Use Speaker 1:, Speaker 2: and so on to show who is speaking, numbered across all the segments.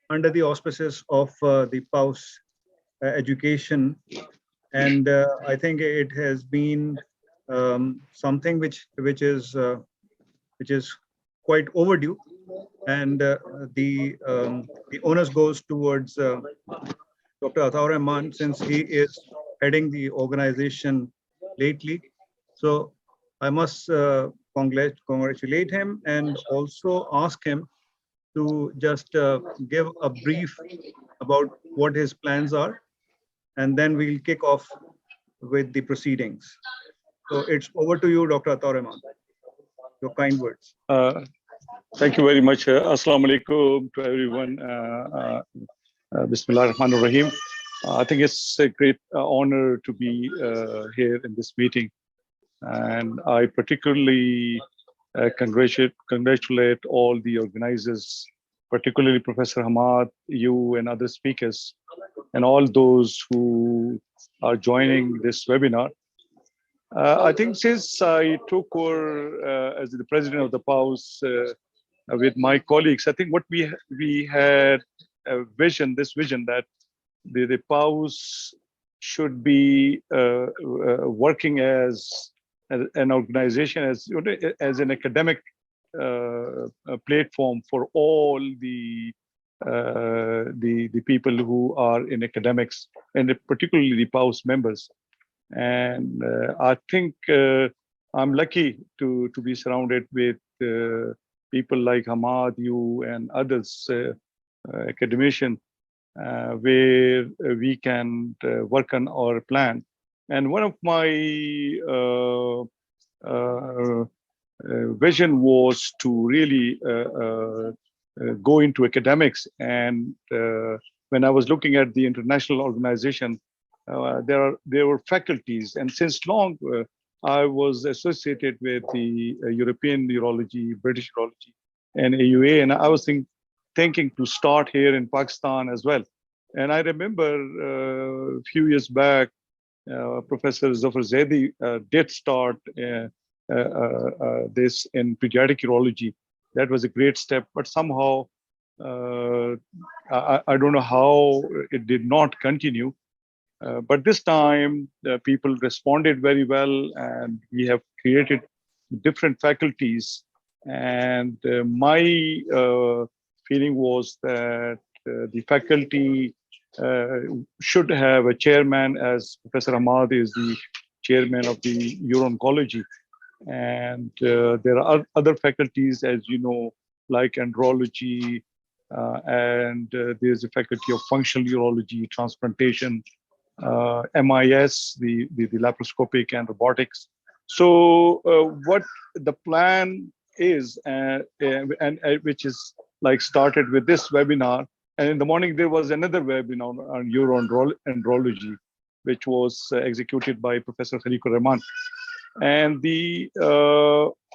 Speaker 1: under the auspices of the PAUS education. And I think it has been something which is quite overdue, and the onus goes towards Dr. Ataur Rahman, since he is heading the organization lately. So I must congratulate him and also ask him to just give a brief about what his plans are, and then we'll kick off with the proceedings. So it's over to you, Dr. Ataur Rahman. Your kind words.
Speaker 2: Thank you very much. Assalamu alaikum to everyone. Bismillah ar-Rahman ar-Rahim. I think it's a great honor to be here in this meeting. And I particularly congratulate all the organizers, particularly Professor Hamad, you and other speakers, and all those who are joining this webinar. I think since I took over as the president of the PAUS with my colleagues, I think what we had a vision, this vision that the PAUS should be working as an organization, as an academic platform for all the people who are in academics, and particularly the PAUS members. And I think I'm lucky to be surrounded with people like Hamad, you, and others, academicians, where we can work on our plan. And one of my vision was to really go into academics. And when I was looking at the international organization, there were faculties, and since long I was associated with the European Urology, British Urology, and AUA, and I was thinking to start here in Pakistan as well. And I remember a few years back, Professor Zafar Zaidi did start this in pediatric urology. That was a great step, but somehow I don't know how it did not continue. But this time, people responded very well, and we have created different faculties. And my feeling was that the faculty should have a chairman, as Professor Ahmad is the chairman of the Uro-Oncology. And there are other faculties, as you know, like andrology, and there's a faculty of functional urology, transplantation, MIS, the laparoscopic and robotics. So what the plan is, and which is like started with this webinar, and in the morning there was another webinar on uro-andrology, which was executed by Professor Khaliqur Rahman. And the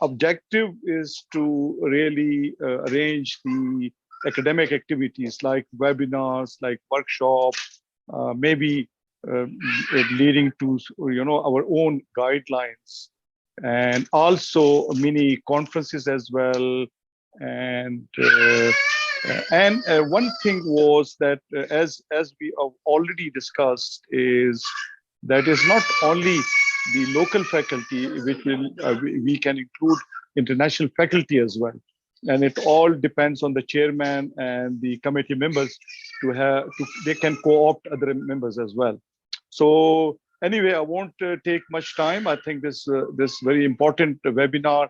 Speaker 2: objective is to really arrange the academic activities like webinars, like workshops, maybe leading to our own guidelines, and also mini conferences as well. And one thing was that as we have already discussed, is that is not only the local faculty, which will we can include international faculty as well, and it all depends on the chairman and the committee members they can co-opt other members as well. So anyway, I won't take much time. I think this very important webinar,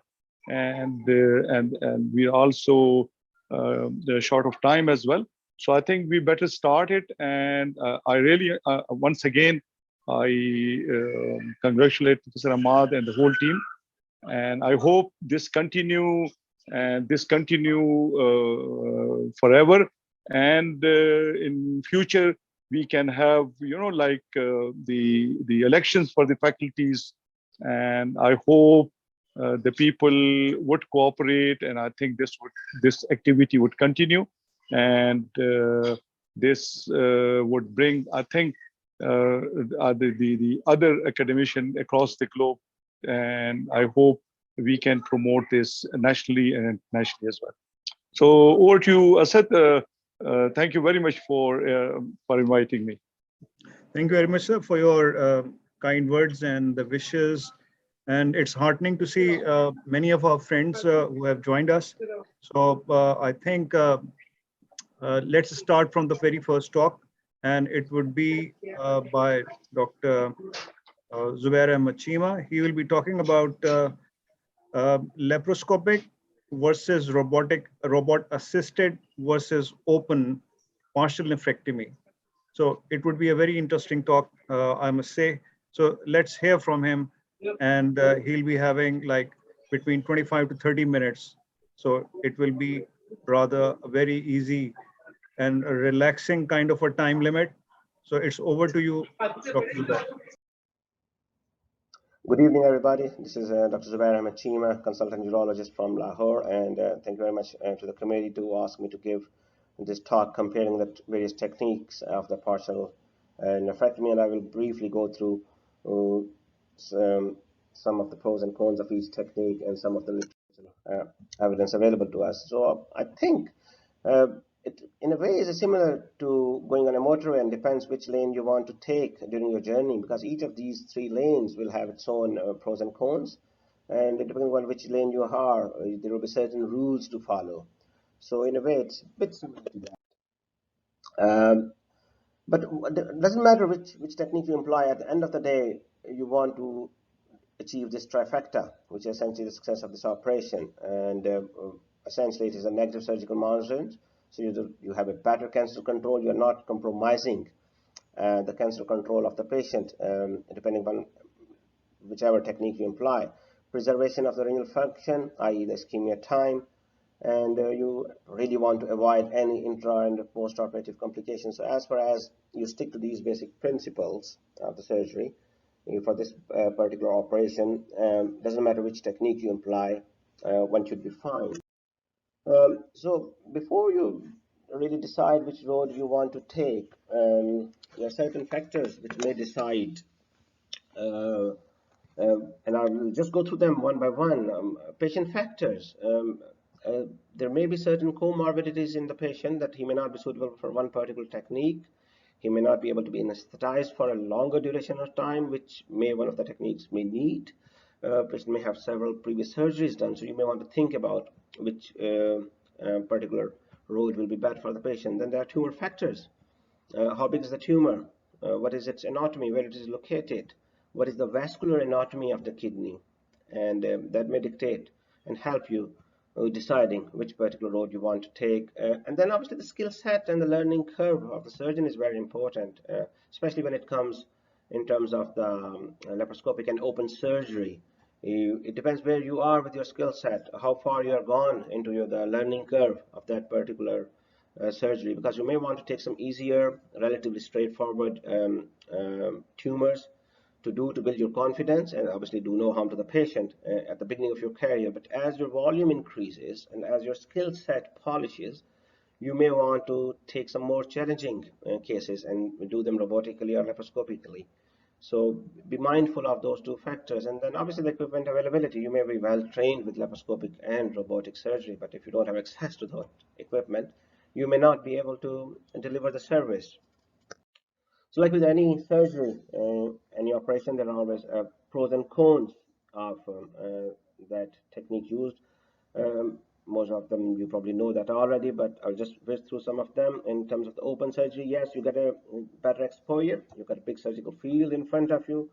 Speaker 2: and we're also short of time as well. So I think we better start it. And I really, once again, I congratulate Professor Ahmad and the whole team. And I hope this continue forever. And in future, we can have, like the elections for the faculties. And I hope the people would cooperate. And I think this activity would continue. And this would bring, I think, the other academicians across the globe, and I hope we can promote this nationally and internationally as well. So over to you, Asad. Thank you very much for inviting me.
Speaker 1: Thank you very much, sir, for your kind words and the wishes. And it's heartening to see many of our friends who have joined us. So I think let's start from the very first talk, and it would be by Dr. Zubair Ahmed Chima. He will be talking about laparoscopic versus robot assisted versus open partial nephrectomy. So it would be a very interesting talk, I must say. So let's hear from him, and he'll be having like between 25 to 30 minutes. So it will be rather a very easy and a relaxing kind of a time limit. So it's over to you, Dr. Zubair.
Speaker 3: Good evening, everybody. This is Dr. Zubair Ahmed Chima, consultant urologist from Lahore, and thank you very much to the committee to ask me to give this talk comparing the various techniques of the partial nephrectomy, and I will briefly go through some of the pros and cons of each technique and some of the evidence available to us. So I think it, in a way, is similar to going on a motorway, and depends which lane you want to take during your journey, because each of these three lanes will have its own pros and cons, and depending on which lane you are, there will be certain rules to follow. So in a way, it's a bit similar to that. But it doesn't matter which technique you employ. At the end of the day, you want to achieve this trifecta, which is essentially the success of this operation. And essentially, it is a negative surgical monitoring. So you have a better cancer control. You're not compromising the cancer control of the patient, depending on whichever technique you employ. Preservation of the renal function, i.e. the ischemia time, and you really want to avoid any intra and post-operative complications. So as far as you stick to these basic principles of the surgery, for this particular operation, doesn't matter which technique you apply, one should be fine. So before you really decide which road you want to take, there are certain factors which may decide, and I'll just go through them one by one. Patient factors. There may be certain comorbidities in the patient that he may not be suitable for one particular technique. He may not be able to be anesthetized for a longer duration of time, which one of the techniques may need. Patient may have several previous surgeries done, so you may want to think about which particular road will be best for the patient. Then there are tumor factors. How big is the tumor? What is its anatomy? Where it is located? What is the vascular anatomy of the kidney? And that may dictate and help you deciding which particular road you want to take. And then obviously the skill set and the learning curve of the surgeon is very important, especially when it comes in terms of the laparoscopic and open surgery. It depends where you are with your skill set, how far you are gone into the learning curve of that particular surgery, because you may want to take some easier, relatively straightforward tumors to build your confidence, and obviously do no harm to the patient at the beginning of your career. But as your volume increases and as your skill set polishes, you may want to take some more challenging cases and do them robotically or laparoscopically. So be mindful of those two factors. And then obviously the equipment availability. You may be well trained with laparoscopic and robotic surgery, but if you don't have access to that equipment, you may not be able to deliver the service. So like with any surgery, any operation, there are always pros and cons of that technique used. Most of them you probably know that already, but I'll just whiz through some of them. In terms of the open surgery, yes, you get a better exposure. You got a big surgical field in front of you.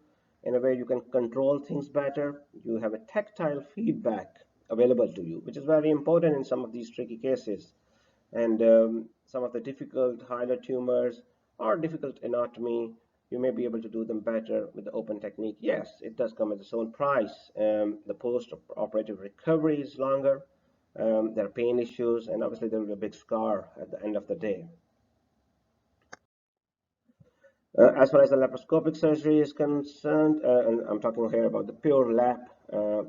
Speaker 3: In a way, you can control things better. You have a tactile feedback available to you, which is very important in some of these tricky cases. And some of the difficult hilar tumors or difficult anatomy, you may be able to do them better with the open technique. Yes, it does come at its own price. The post-operative recovery is longer. There are pain issues, and obviously there will be a big scar at the end of the day. As far as the laparoscopic surgery is concerned, and I'm talking here about the pure lap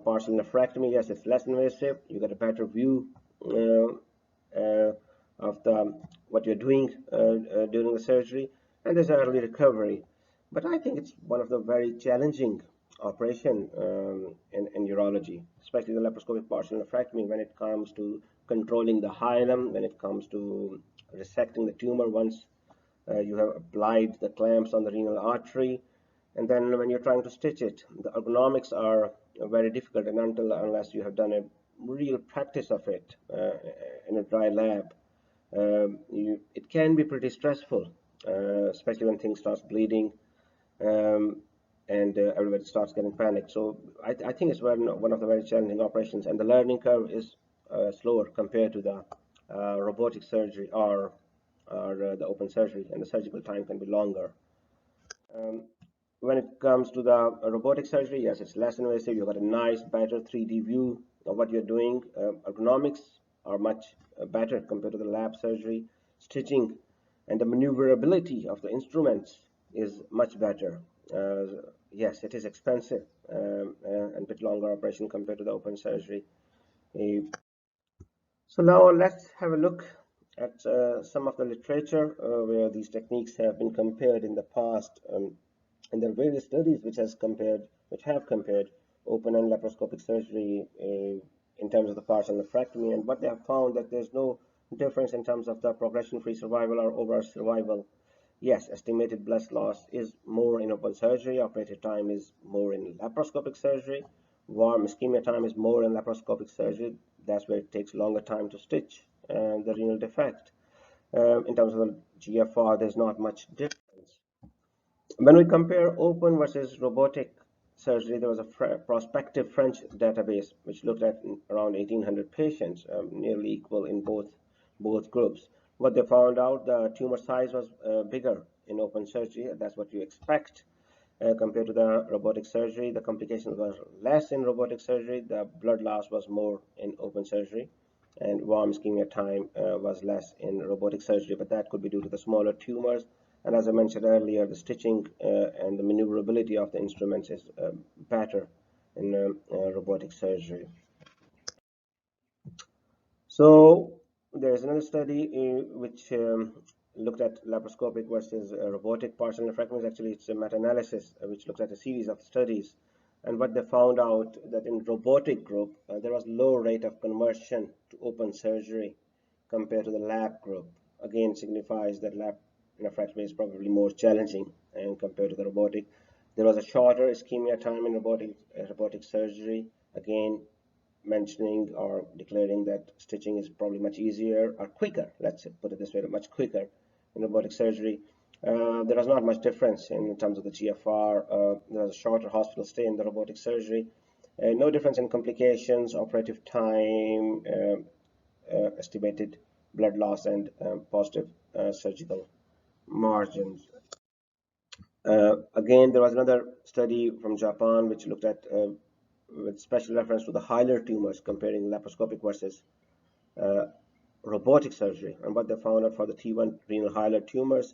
Speaker 3: partial nephrectomy, yes, it's less invasive. You get a better view of what you're doing during the surgery, and there's early recovery. But I think it's one of the very challenging operation in urology, especially the laparoscopic partial nephrectomy, when it comes to controlling the hilum, when it comes to resecting the tumor once you have applied the clamps on the renal artery. And then when you're trying to stitch it, the ergonomics are very difficult, and unless you have done a real practice of it in a dry lab, it can be pretty stressful, especially when things start bleeding, and everybody starts getting panicked. So I think it's one of the very challenging operations, and the learning curve is slower compared to the robotic surgery or the open surgery, and the surgical time can be longer. When it comes to the robotic surgery, yes, it's less invasive. You've got a nice, better 3D view of what you're doing. Ergonomics are much better compared to the lab surgery. Stitching and the maneuverability of the instruments is much better. Yes, it is expensive and a bit longer operation compared to the open surgery. So now let's have a look at some of the literature where these techniques have been compared in the past. And there are various studies which have compared open and laparoscopic surgery in terms of the partial nephrectomy, and what they have found that there's no difference in terms of the progression-free survival or overall survival. Yes, estimated blood loss is more in open surgery, operative time is more in laparoscopic surgery, warm ischemia time is more in laparoscopic surgery. That's where it takes longer time to stitch the renal defect. In terms of the GFR, there's not much difference. When we compare open versus robotic surgery, there was a prospective French database which looked at around 1,800 patients, nearly equal in both groups. What they found out, the tumor size was bigger in open surgery. That's what you expect compared to the robotic surgery. The complications were less in robotic surgery. The blood loss was more in open surgery, and warm ischemia time was less in robotic surgery, but that could be due to the smaller tumors. And as I mentioned earlier, the stitching and the maneuverability of the instruments is better in robotic surgery. So there is another study which looked at laparoscopic versus robotic partial nephrectomy. Actually, it's a meta-analysis which looked at a series of studies. And what they found out that in robotic group, there was low rate of conversion to open surgery compared to the lab group. Again, signifies that lab nephrectomy is probably more challenging and compared to the robotic. There was a shorter ischemia time in robotic surgery, again mentioning or declaring that stitching is probably much easier or quicker, let's put it this way, much quicker in robotic surgery. There was not much difference in terms of the GFR. There was a shorter hospital stay in the robotic surgery. No difference in complications, operative time, estimated blood loss, and positive surgical margins. Again, there was another study from Japan which looked at with special reference to the hilar tumors, comparing laparoscopic versus robotic surgery. And what they found out for the T1 renal hilar tumors,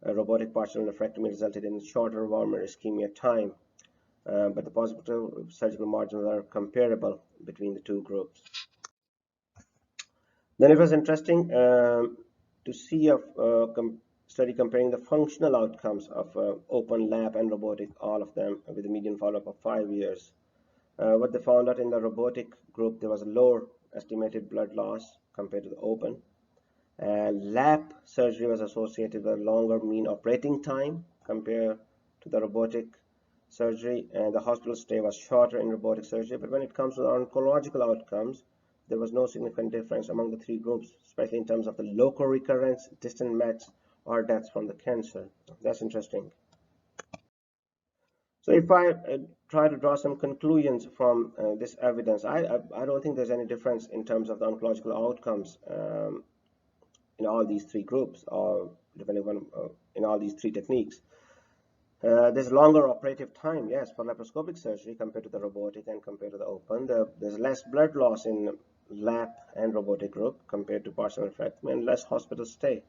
Speaker 3: robotic partial nephrectomy resulted in shorter, warmer ischemia time, but the positive surgical margins are comparable between the two groups. Then it was interesting to see a study comparing the functional outcomes of open lab and robotic, all of them with a median follow-up of 5 years. What they found out in the robotic group, there was a lower estimated blood loss compared to the open. Lap surgery was associated with a longer mean operating time compared to the robotic surgery, and the hospital stay was shorter in robotic surgery. But when it comes to the oncological outcomes, there was no significant difference among the three groups, especially in terms of the local recurrence, distant mets, or deaths from the cancer. That's interesting. So if I try to draw some conclusions from this evidence, I don't think there's any difference in terms of the oncological outcomes in all these three groups, or depending on in all these three techniques. There's longer operative time, yes, for laparoscopic surgery compared to the robotic and compared to the open. There's less blood loss in lap and robotic group compared to partial nephrectomy, and less hospital stay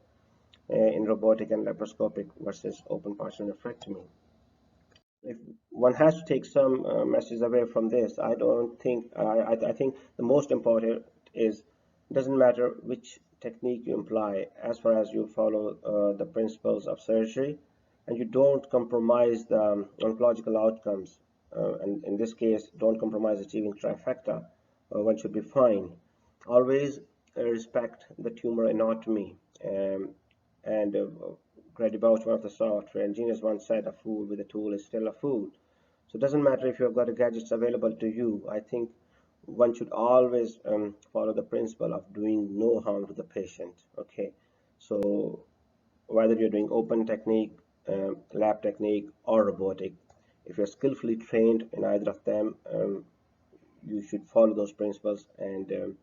Speaker 3: in robotic and laparoscopic versus open partial nephrectomy. If one has to take some messages away from this, I think the most important is it doesn't matter which technique you employ, as far as you follow the principles of surgery and you don't compromise the oncological outcomes, and in this case don't compromise achieving trifecta, one should be fine. Always respect the tumor anatomy. And Grady Bouch, one of the software engineers, once said, "A fool with a tool is still a fool." So it doesn't matter if you've got the gadgets available to you. I think one should always follow the principle of doing no harm to the patient. Okay, so whether you're doing open technique, lab technique, or robotic, if you're skillfully trained in either of them, you should follow those principles and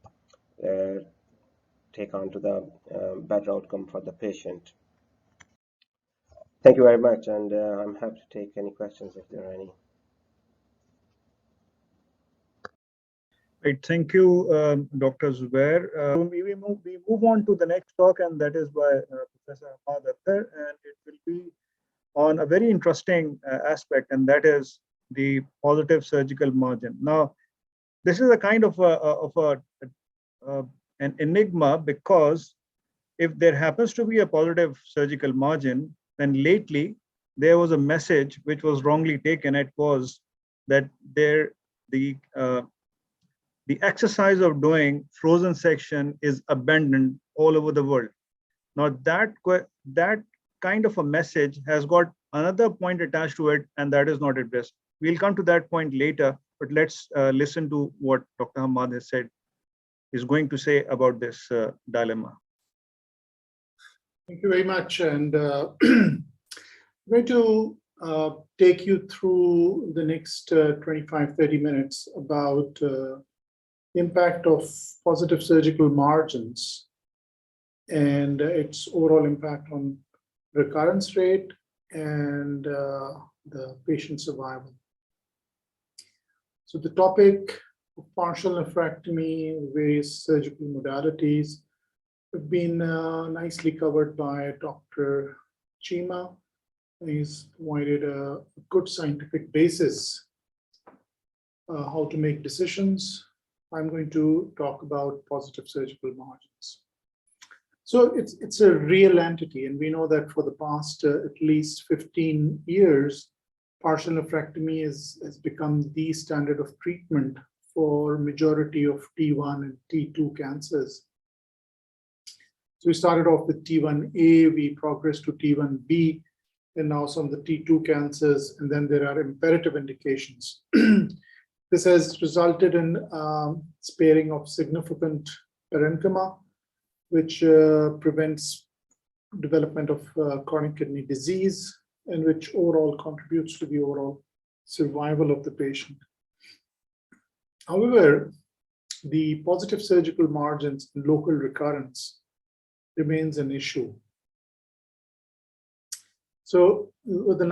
Speaker 3: take on to the better outcome for the patient. Thank you very much, and I'm happy to take any questions if there are any.
Speaker 1: Right. Thank you, Dr. Zubair. We move on to the next talk, and that is by Professor Ahmad Akhtar, and it will be on a very interesting aspect, and that is the positive surgical margin. Now, this is a kind of an enigma, because if there happens to be a positive surgical margin, then lately there was a message which was wrongly taken. It was that the exercise of doing frozen section is abandoned all over the world. Now that kind of a message has got another point attached to it, and that is not addressed. We'll come to that point later, but let's listen to what Dr. Ahmad has said, is going to say about this dilemma.
Speaker 4: Thank you very much. And I'm going to take you through the next 25, 30 minutes about impact of positive surgical margins and its overall impact on recurrence rate and the patient survival. So the topic of partial nephrectomy, various surgical modalities, have been nicely covered by Dr. Chima. He's provided a good scientific basis how to make decisions. I'm going to talk about positive surgical margins. So it's a real entity, and we know that for the past at least 15 years, partial nephrectomy has become the standard of treatment for majority of T1 and T2 cancers. So we started off with T1A, we progressed to T1B, and now some of the T2 cancers, and then there are imperative indications. This has resulted in sparing of significant parenchyma, which prevents development of chronic kidney disease, and which overall contributes to the overall survival of the patient. However, the positive surgical margins in local recurrence remains an issue. So with the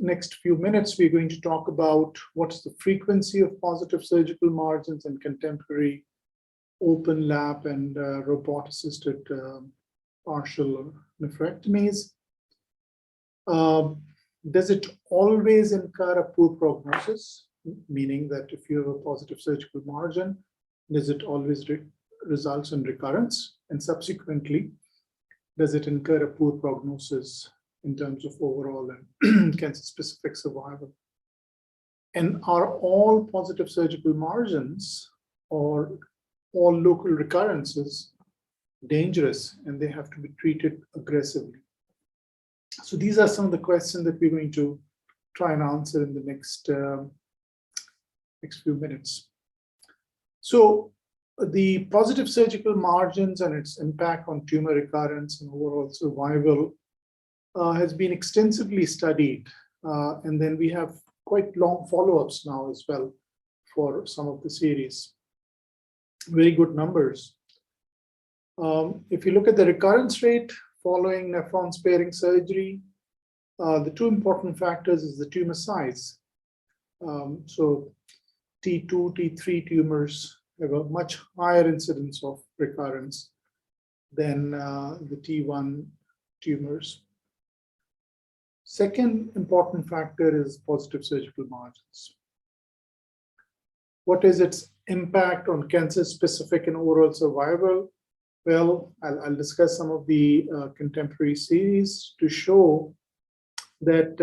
Speaker 4: next few minutes, we're going to talk about what's the frequency of positive surgical margins in contemporary open lap and robot-assisted partial nephrectomies. Does it always incur a poor prognosis? Meaning that if you have a positive surgical margin, does it always results in recurrence? And subsequently, does it incur a poor prognosis in terms of overall and cancer-specific survival? And are all positive surgical margins or all local recurrences dangerous and they have to be treated aggressively? So these are some of the questions that we're going to try and answer in the next few minutes. So the positive surgical margins and its impact on tumor recurrence and overall survival has been extensively studied. And then we have quite long follow-ups now as well for some of the series. Very good numbers. If you look at the recurrence rate following nephron sparing surgery, the two important factors is the tumor size. So T2, T3 tumors have a much higher incidence of recurrence than the T1 tumors. Second important factor is positive surgical margins. What is its impact on cancer-specific and overall survival? Well, I'll discuss some of the contemporary series to show that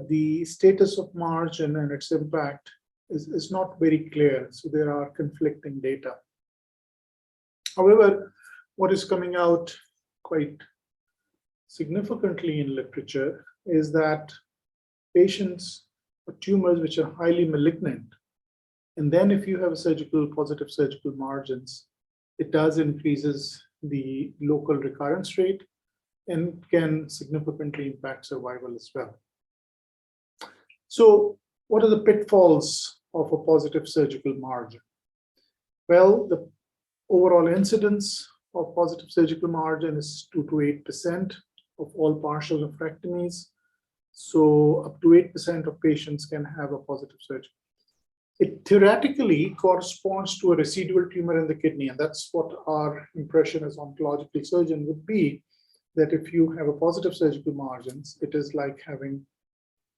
Speaker 4: the status of margin and its impact is not very clear. So there are conflicting data. However, what is coming out quite significantly in literature is that patients with tumors which are highly malignant, and then if you have a positive surgical margins, it does increases the local recurrence rate and can significantly impact survival as well. So what are the pitfalls of a positive surgical margin? Well, the overall incidence of positive surgical margin is 2 to 8% of all partial nephrectomies. So up to 8% of patients can have a positive surgery. It theoretically corresponds to a residual tumor in the kidney, and that's what our impression as oncological surgeon would be, that if you have a positive surgical margins, it is like having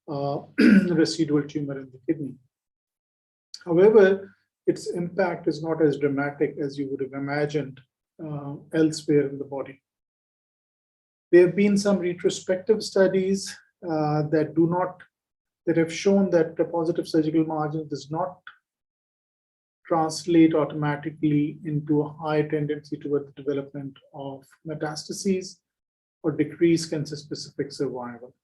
Speaker 4: a residual tumor in the kidney. However, its impact is not as dramatic as you would have imagined elsewhere in the body. There have been some retrospective studies that have shown that the positive surgical margin does not translate automatically into a high tendency toward the development of metastases or decrease cancer-specific survival.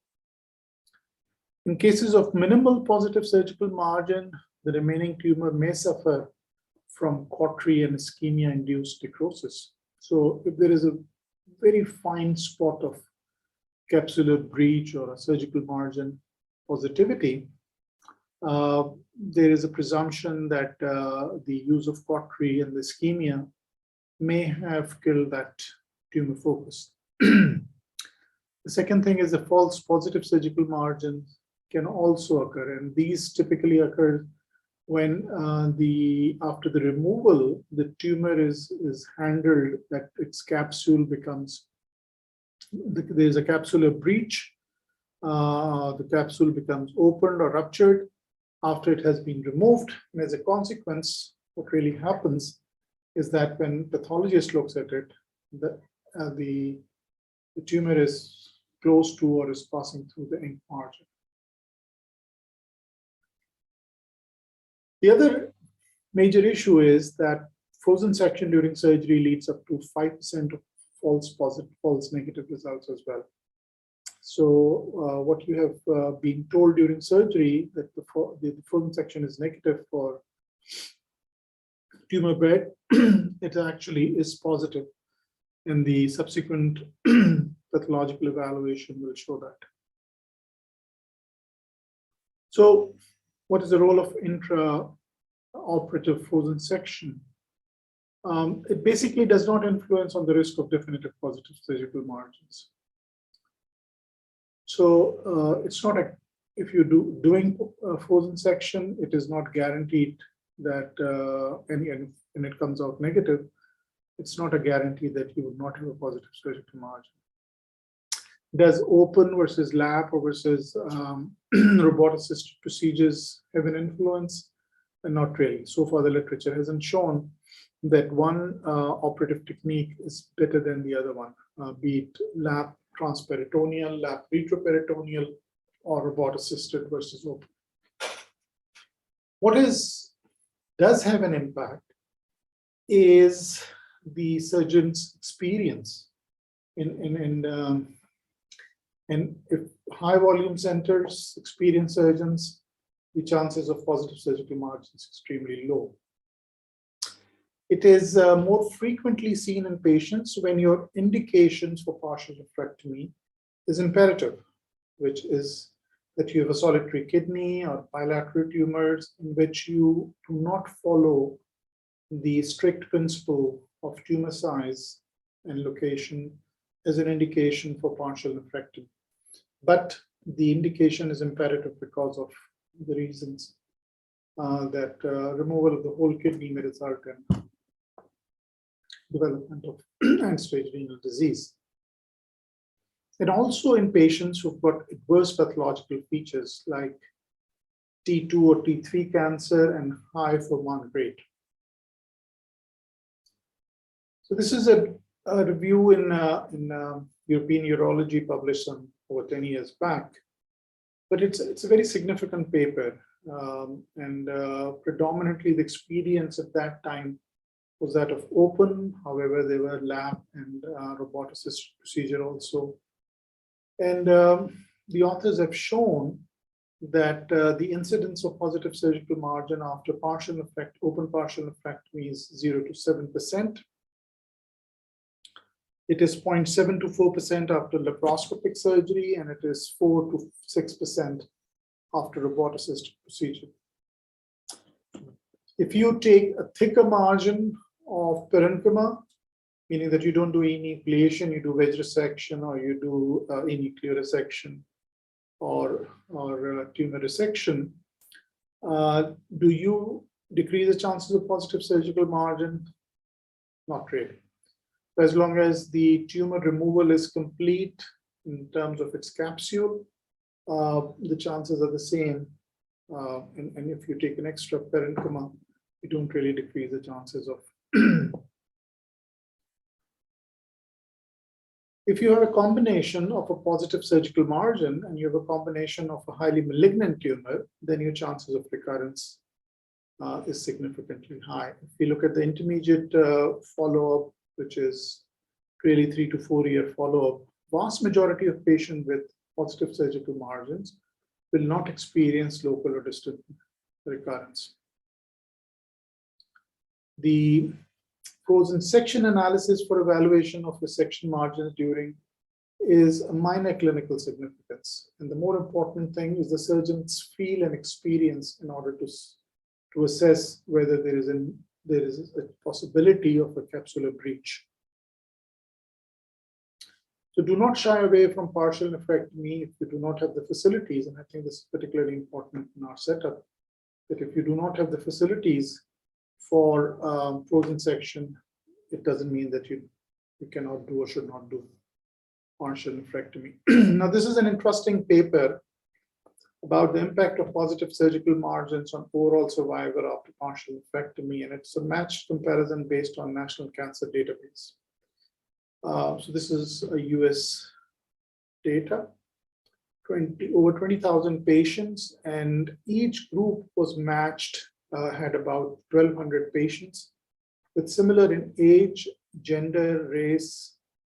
Speaker 4: In cases of minimal positive surgical margin, the remaining tumor may suffer from cautery and ischemia-induced necrosis. So if there is a very fine spot of capsular breach or a surgical margin positivity, there is a presumption that the use of cautery and the ischemia may have killed that tumor focus. The second thing is the false positive surgical margin can also occur, and these typically occur when after the removal, the tumor is handled, that its capsule becomes, there's a capsular breach, the capsule becomes opened or ruptured after it has been removed. And as a consequence, what really happens is that when pathologist looks at it, the tumor is close to or is passing through the ink margin. The other major issue is that frozen section during surgery leads up to 5% of false negative results as well. So what you have been told during surgery that the frozen section is negative for tumor bed, it actually is positive, and the subsequent pathological evaluation will show that. So what is the role of intraoperative frozen section? It basically does not influence on the risk of definitive positive surgical margins. So it's not if you're doing a frozen section, it is not guaranteed that and it comes out negative, it's not a guarantee that you would not have a positive surgical margin. Does open versus lap or versus robot-assisted procedures have an influence? Not really. So far, the literature hasn't shown that one operative technique is better than the other one, be it lap transperitoneal, lap retroperitoneal, or robot-assisted versus open. What does have an impact is the surgeon's experience. And if high volume centers, experienced surgeons, the chances of positive surgical margins is extremely low. It is more frequently seen in patients when your indications for partial nephrectomy is imperative, which is that you have a solitary kidney or bilateral tumors in which you do not follow the strict principle of tumor size and location as an indication for partial nephrectomy. But the indication is imperative because of the reasons that removal of the whole kidney may result in development of end-stage renal disease. And also in patients who've got adverse pathological features like T2 or T3 cancer and high FORMAN rate. So this is a review in European Urology published over 10 years back, but it's a very significant paper, and predominantly the experience at that time was that of open. However, there were lap and robotic-assisted procedure also. And the authors have shown that the incidence of positive surgical margin after open partial nephrectomy is 0 to 7%. It is 0.7 to 4% after laparoscopic surgery, and it is 4 to 6% after robot-assisted procedure. If you take a thicker margin of parenchyma, meaning that you don't do enucleation, you do wedge resection, or you do enuclear resection, or tumor resection, do you decrease the chances of positive surgical margin? Not really. As long as the tumor removal is complete in terms of its capsule, the chances are the same. And if you take an extra parenchyma, you don't really decrease the chances of. If you have a combination of a positive surgical margin and you have a combination of a highly malignant tumor, then your chances of recurrence is significantly high. If you look at the intermediate follow-up, which is really 3 to 4 year follow-up, vast majority of patients with positive surgical margins will not experience local or distant recurrence. The frozen section analysis for evaluation of resection margins during is a minor clinical significance. And the more important thing is the surgeon's feel and experience in order to assess whether there is a possibility of a capsular breach. So do not shy away from partial nephrectomy if you do not have the facilities. And I think this is particularly important in our setup, that if you do not have the facilities for frozen section, it doesn't mean that you cannot do or should not do partial nephrectomy. Now, this is an interesting paper about the impact of positive surgical margins on overall survival after partial nephrectomy, and it's a matched comparison based on National Cancer Database. So this is a US data, over 20,000 patients, and each group was matched, had about 1,200 patients with similar in age, gender, race,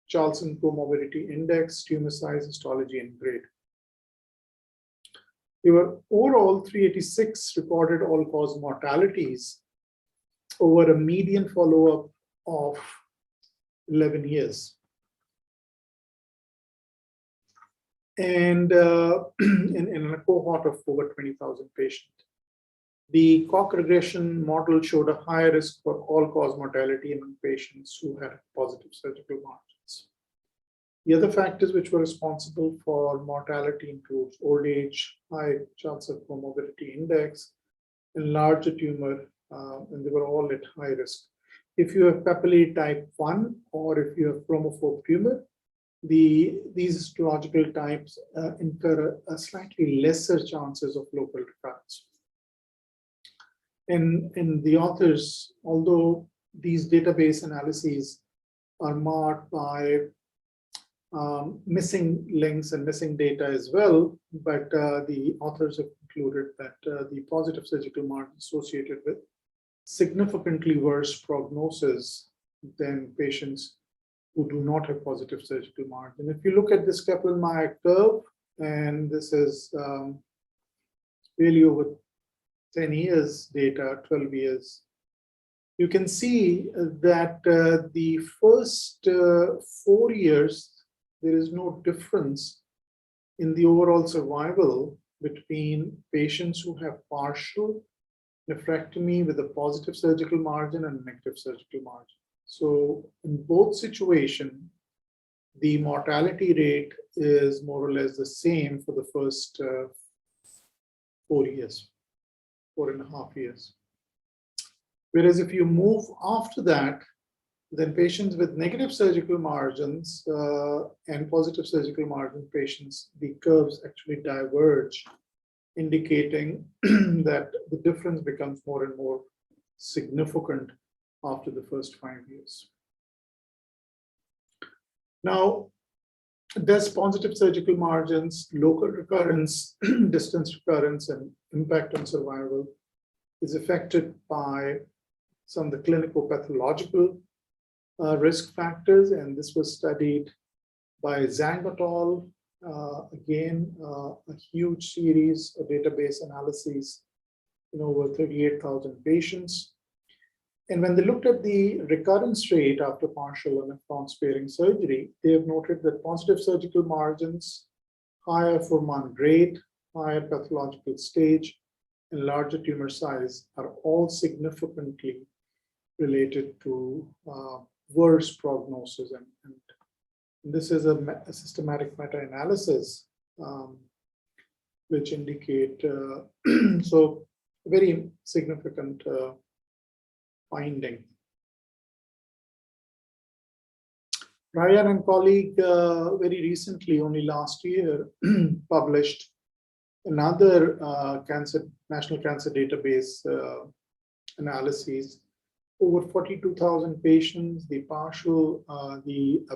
Speaker 4: Charlson comorbidity index, tumor size, histology, and grade. There were overall 386 recorded all-cause mortalities over a median follow-up of 11 years. And in a cohort of over 20,000 patients. The Koch regression model showed a higher risk for all-cause mortality among patients who had positive surgical margins. The other factors which were responsible for mortality include old age, high Charlson comorbidity index, and larger tumor, and they were all at high risk. If you have papillary type 1 or if you have chromophobe tumor, these histological types incur a slightly lesser chances of local recurrence. And the authors, although these database analyses are marked by missing links and missing data as well, but the authors have concluded that the positive surgical margin associated with significantly worse prognosis than patients who do not have positive surgical margin. If you look at this Kaplan-Meier curve, and this is really over 10 years data, 12 years, you can see that the first 4 years, there is no difference in the overall survival between patients who have partial nephrectomy with a positive surgical margin and negative surgical margin. So in both situations, the mortality rate is more or less the same for the first 4 years, 4.5 years. Whereas if you move after that, then patients with negative surgical margins and positive surgical margin patients, the curves actually diverge, indicating that the difference becomes more and more significant after the first 5 years. Now, does positive surgical margins, local recurrence, distance recurrence, and impact on survival is affected by some of the clinical pathological risk factors, and this was studied by Zhang et al. Again, a huge series of database analyses in over 38,000 patients. And when they looked at the recurrence rate after partial or nephron-sparing surgery, they have noted that positive surgical margins, higher Fuhrman grade, higher pathological stage, and larger tumor size are all significantly related to worse prognosis. And this is a systematic meta-analysis which indicate so very significant finding. Ryan and colleague very recently, only last year, published another National Cancer Database analyses. Over 42,000 patients, the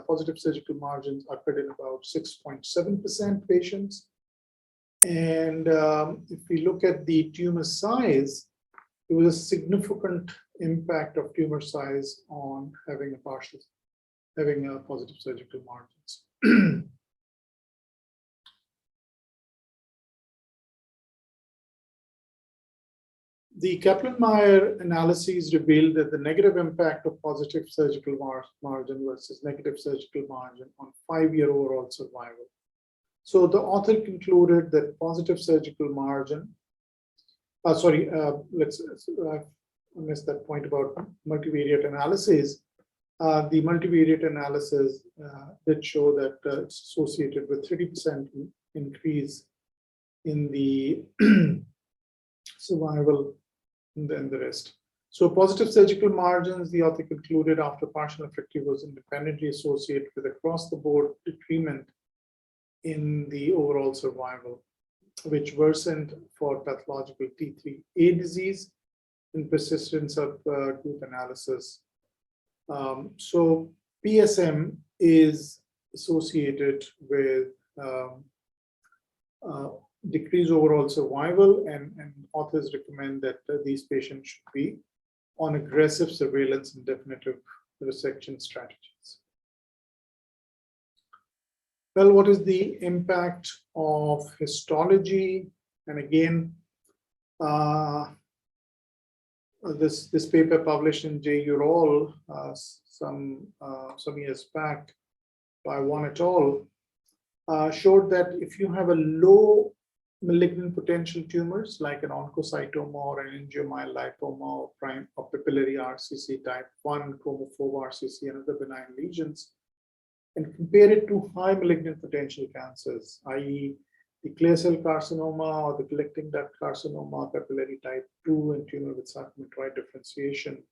Speaker 4: positive surgical margins occurred in about 6.7% patients. And if we look at the tumor size, there was a significant impact of tumor size on having a positive surgical margins. The Kaplan-Meier analyses revealed that the negative impact of positive surgical margin versus negative surgical margin on 5-year overall survival. So the author concluded that positive surgical margin, I missed that point about multivariate analysis. The multivariate analysis did show that it's associated with 30% increase in the survival than the rest. So positive surgical margins, the author concluded after partial nephrectomy was independently associated with across the board decrement in the overall survival, which worsened for pathological T3A disease and persistence of tooth analysis. So PSM is associated with decreased overall survival, and authors recommend that these patients should be on aggressive surveillance and definitive resection strategies. Well, what is the impact of histology? And again, this paper published in Uro-Oncology some years back by Wan et al. Showed that if you have a low malignant potential tumors like an oncocytoma or an angiomyolipoma or papillary RCC type 1, chromophobe RCC, and other benign lesions, and compare it to high malignant potential cancers, i.e. the clear cell carcinoma or the collecting duct carcinoma, papillary type 2, and tumor with sarcomatous differentiation,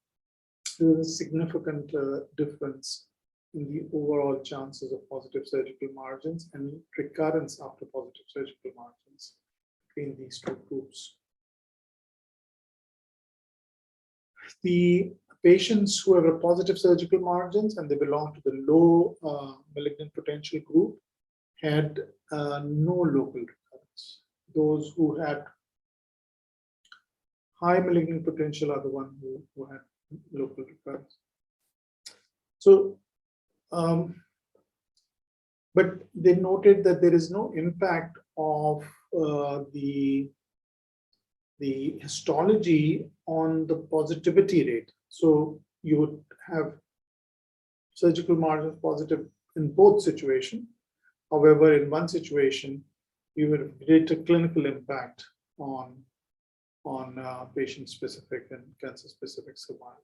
Speaker 4: there is a significant difference in the overall chances of positive surgical margins and recurrence after positive surgical margins between these two groups. The patients who have a positive surgical margins and they belong to the low malignant potential group had no local recurrence. Those who had high malignant potential are the ones who had local recurrence. So, but they noted that there is no impact of the histology on the positivity rate. So you would have surgical margins positive in both situations. However, in one situation, you would have greater clinical impact on patient-specific and cancer-specific survival.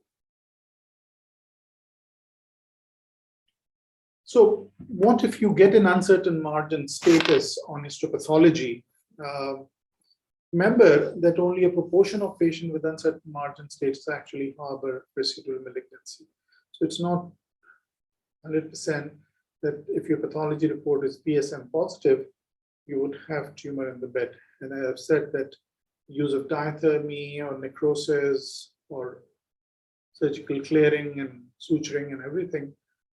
Speaker 4: So what if you get an uncertain margin status on histopathology? Remember that only a proportion of patients with uncertain margin status actually harbor residual malignancy. So it's not 100% that if your pathology report is PSM positive, you would have tumor in the bed. And I have said that use of diathermy or necrosis or surgical clearing and suturing and everything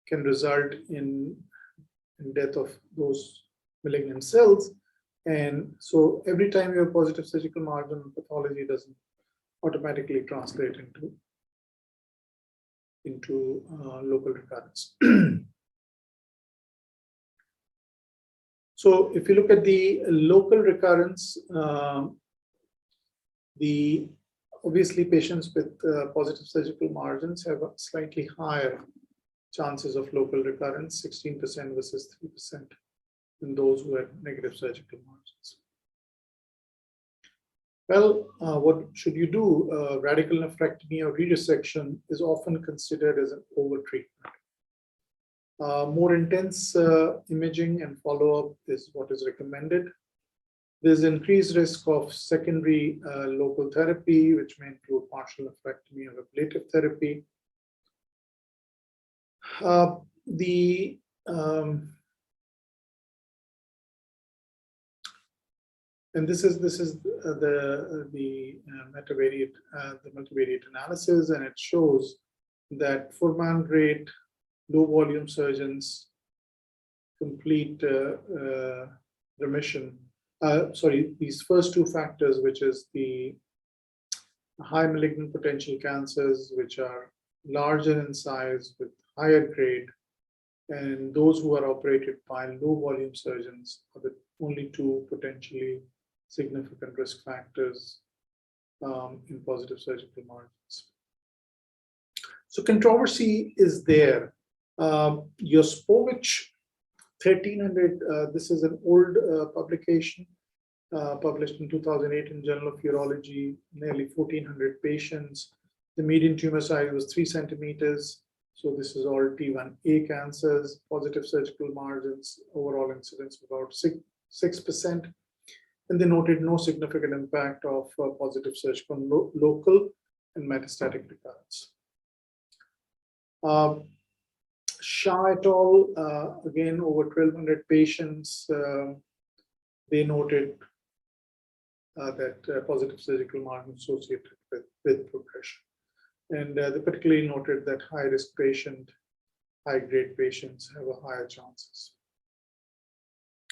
Speaker 4: can result in death of those malignant cells. And so every time you have positive surgical margin, pathology doesn't automatically translate into into local recurrence. So if you look at the local recurrence, obviously patients with positive surgical margins have a slightly higher chances of local recurrence, 16% versus 3% in those who have negative surgical margins. Well, what should you do? Radical nephrectomy or resection is often considered as an overtreatment. More intense imaging and follow-up is what is recommended. There's increased risk of secondary local therapy, which may include partial nephrectomy or ablative therapy. And this is the multivariate analysis, and it shows that for man-grade low volume surgeons complete remission. These first two factors, which is the high malignant potential cancers, which are larger in size with higher grade, and those who are operated by low volume surgeons are the only two potentially significant risk factors in positive surgical margins. So controversy is there. Yospovich 1300, this is an old publication published in 2008 in Journal of Urology, nearly 1400 patients. The median tumor size was 3 centimeters. So this is all T1A cancers, positive surgical margins, overall incidence of about 6%. And they noted no significant impact of positive surgical local and metastatic recurrence. Shah et al., again, over 1,200 patients, they noted that positive surgical margin associated with progression. And they particularly noted that high-risk patient, high-grade patients have a higher chances.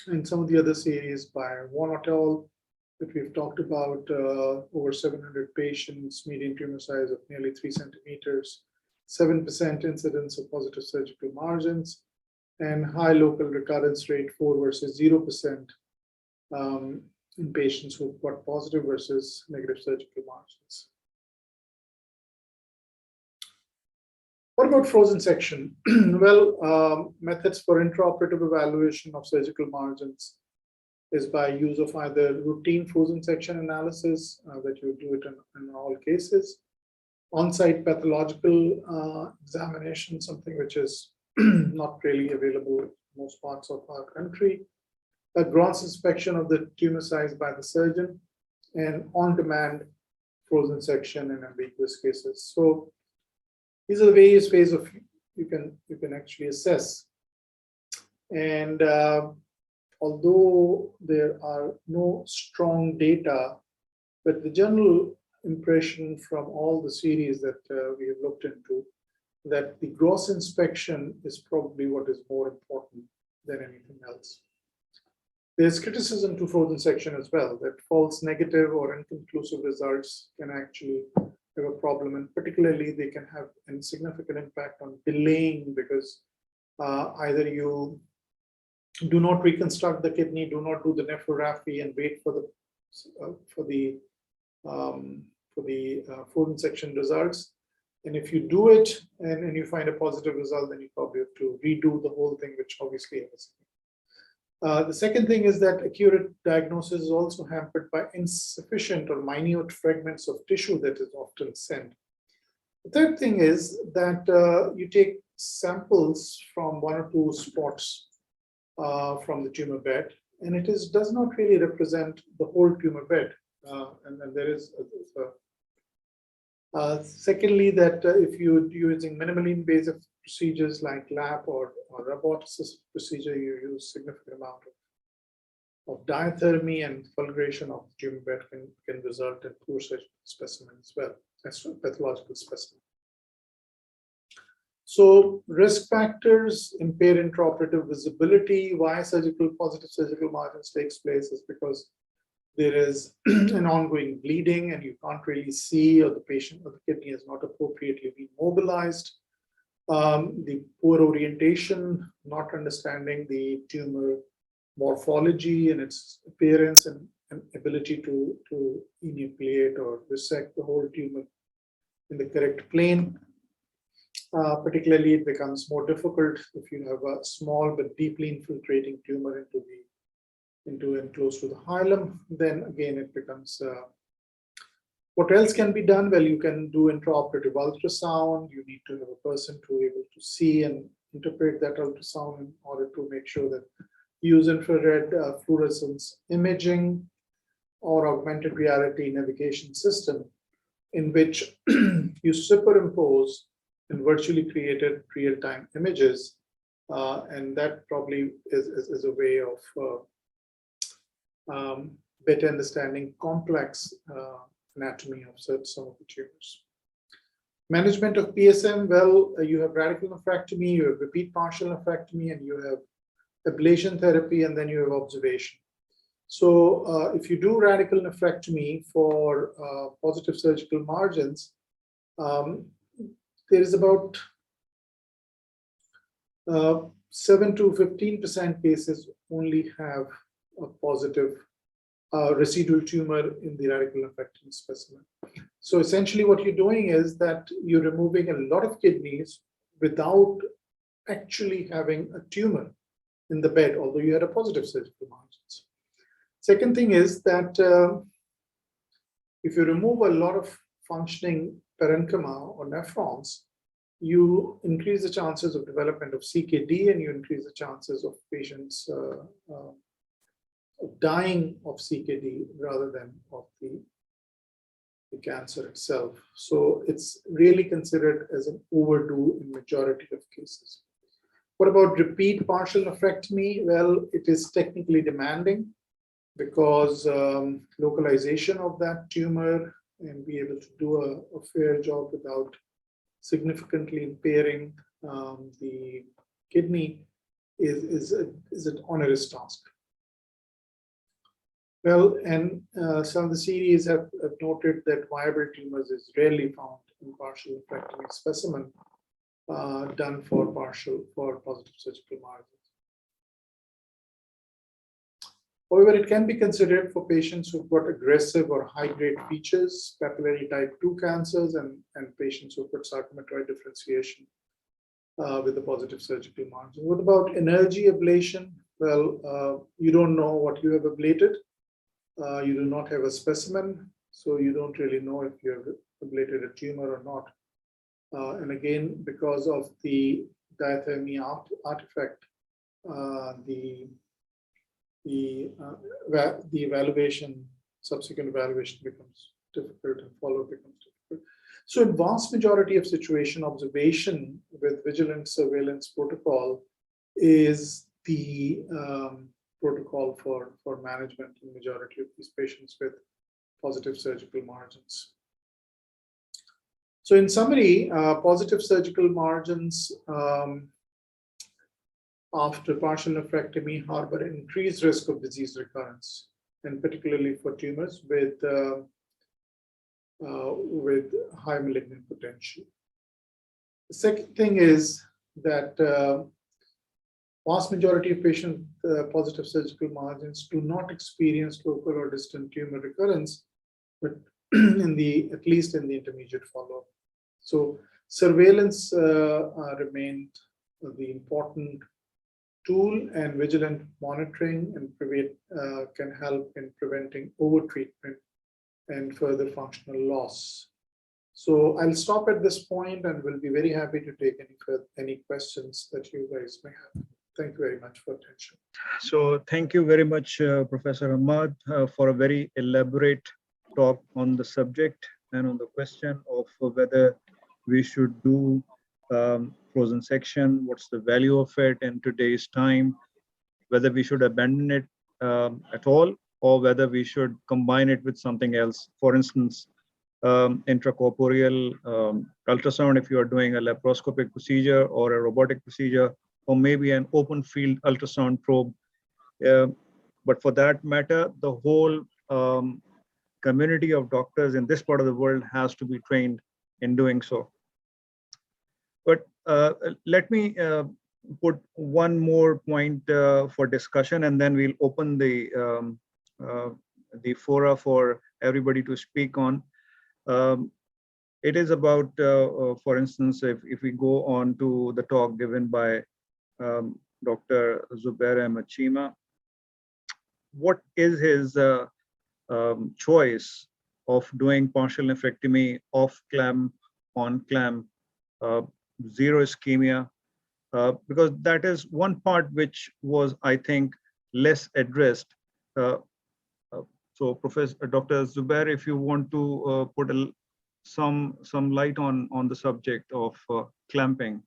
Speaker 4: And some of the other series by Wan et al. That we've talked about, over 700 patients, median tumor size of nearly 3 centimeters, 7% incidence of positive surgical margins, and high local recurrence rate, 4 versus 0%, in patients who've got positive versus negative surgical margins. What about frozen section? Well, methods for intraoperative evaluation of surgical margins is by use of either routine frozen section analysis that you do it in all cases, on-site pathological examination, something which is not really available in most parts of our country, a gross inspection of the tumor size by the surgeon, and on-demand frozen section in ambiguous cases. So these are the various ways of you can actually assess. And although there are no strong data, but the general impression from all the series that we have looked into, that the gross inspection is probably what is more important than anything else. There's criticism to frozen section as well, that false negative or inconclusive results can actually have a problem, and particularly they can have a significant impact on delaying, because either you do not reconstruct the kidney, do not do the nephrography, and wait for the frozen section results. And if you do it and you find a positive result, then you probably have to redo the whole thing, which obviously has. The second thing is that accurate diagnosis is also hampered by insufficient or minute fragments of tissue that is often sent. The third thing is that you take samples from 1 or 2 spots from the tumor bed, and it does not really represent the whole tumor bed. And then there is secondly, that if you're using minimally invasive procedures like lap or robotic procedure, you use significant amount of diathermy, and fulguration of the tumor bed can result in poor specimen as well, as a pathological specimen. So risk factors, impaired intraoperative visibility. Why positive surgical margins takes place is because there is an ongoing bleeding and you can't really see, or the patient or the kidney has not appropriately been mobilized. The poor orientation, not understanding the tumor morphology and its appearance and ability to enucleate or resect the whole tumor in the correct plane. Particularly, it becomes more difficult if you have a small but deeply infiltrating tumor into and close to the hilum. Then again, it becomes. What else can be done? Well, you can do intraoperative ultrasound. You need to have a person to be able to see and interpret that ultrasound in order to make sure that you use infrared fluorescence imaging or augmented reality navigation system in which you superimpose and virtually created real-time images. And that probably is a way of better understanding complex anatomy of some of the tumors. Management of PSM, well, you have radical nephrectomy, you have repeat partial nephrectomy, and you have ablation therapy, and then you have observation. So if you do radical nephrectomy for positive surgical margins, there is about 7 to 15% cases only have a positive residual tumor in the radical nephrectomy specimen. So essentially what you're doing is that you're removing a lot of kidneys without actually having a tumor in the bed, although you had a positive surgical margins. Second thing is that if you remove a lot of functioning parenchyma or nephrons, you increase the chances of development of CKD, and you increase the chances of patients dying of CKD rather than of the cancer itself. So it's really considered as an overdue in majority of cases. What about repeat partial nephrectomy? Well, it is technically demanding because localization of that tumor and be able to do a fair job without significantly impairing the kidney is an onerous task. Well, and some of the series have noted that viable tumors is rarely found in partial nephrectomy specimen done for positive surgical margins. However, it can be considered for patients who've got aggressive or high-grade features, papillary type 2 cancers, and patients who've got sarcomatoid differentiation with a positive surgical margin. What about energy ablation? Well, you don't know what you have ablated. You do not have a specimen, so you don't really know if you have ablated a tumor or not. And again, because of the diathermy artifact, the evaluation, subsequent evaluation becomes difficult and follow-up becomes difficult. So in vast majority of situation, observation with vigilant surveillance protocol is the protocol for management in majority of these patients with positive surgical margins. So in summary, positive surgical margins after partial nephrectomy harbor an increased risk of disease recurrence, and particularly for tumors with high malignant potential. The second thing is that vast majority of patients with positive surgical margins do not experience local or distant tumor recurrence, but at least in the intermediate follow-up. So surveillance remained the important tool, and vigilant monitoring and can help in preventing overtreatment and further functional loss. So I'll stop at this point and will be very happy to take any questions that you guys may have. Thank you very much for attention.
Speaker 1: So thank you very much, Professor Ahmad, for a very elaborate talk on the subject and on the question of whether we should do frozen section, what's the value of it in today's time, whether we should abandon it at all, or whether we should combine it with something else. For instance, intracorporeal ultrasound if you are doing a laparoscopic procedure or a robotic procedure, or maybe an open field ultrasound probe. But for that matter, the whole community of doctors in this part of the world has to be trained in doing so. But let me put one more point for discussion, and then we'll open the fora for everybody to speak on. It is about, for instance, if we go on to the talk given by Dr. Zubair Ahmed Chima, what is his choice of doing partial nephrectomy off clamp, on clamp, zero ischemia? Because that is one part which was, I think, less addressed. So, Professor Dr. Zubair, if you want to put some light on the subject of clamping.